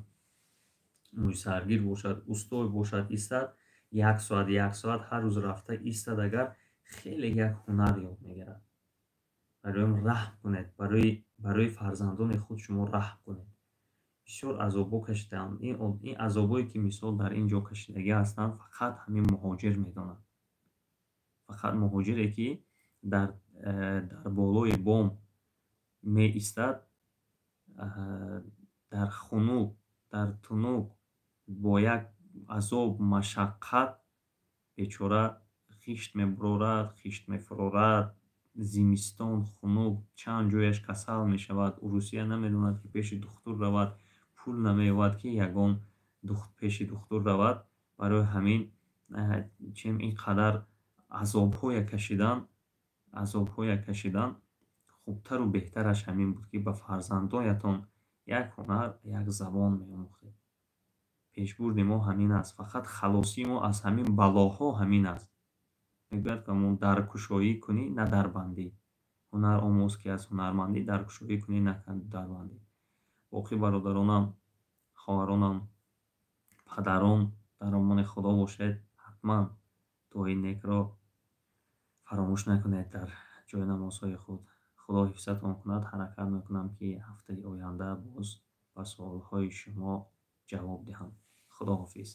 мусаргир бошад, устой бошад, истад, як соат ҳар рӯз рафта истад, агар хеле як ҳунар ёд мегирад. бароим раҳм кунед, барои фарзандони худ шумо раҳм кунед. бисёр азобҳо кашиданд. Ин азобҳое ки мисол дар ин ҷо кашидагӣ ҳастанд, фақат ҳамин муҳоҷир медонад. фақат муҳоҷире ки дар болои бом меистад, дар хунук, дар тунук бо як азоб, машаққат бечора хишт мебурорад, хишт мефурорад, зимистон, хунук, чанд ҷояш касал мешавад. Урусия намедонад ки пеши духтур равад, пул намеёбад ки ягон пеши духтур равад. барои ҳамин чим ин қадар азобҳоя кашидан, хубтару беҳтараш ҳамин буд ки ба фарзандоятон як ҳунар, як забон меомӯхтед. пешбурди мо ҳамин аст. Фақат халосии мо аз ҳамин балоҳо ҳамин аст. мегӯяд ки даркушоӣ кунӣ, на дарбандӣ. ҳунар омӯз ки аз ҳунармандӣ, даркушоӣ кунӣ, на дарбандӣ. боқӣ бародаронам, хоҳаронам, падарон, дар амони худо бошед. ҳатман дуои некро фаромӯш накунед дар ҷойи намозҳои худ. худо ҳифзатон кунад. ҳаракат мекунам ки ҳафтаи оянда боз ба суолҳои шумо ҷавоб диҳам. худоҳофиз.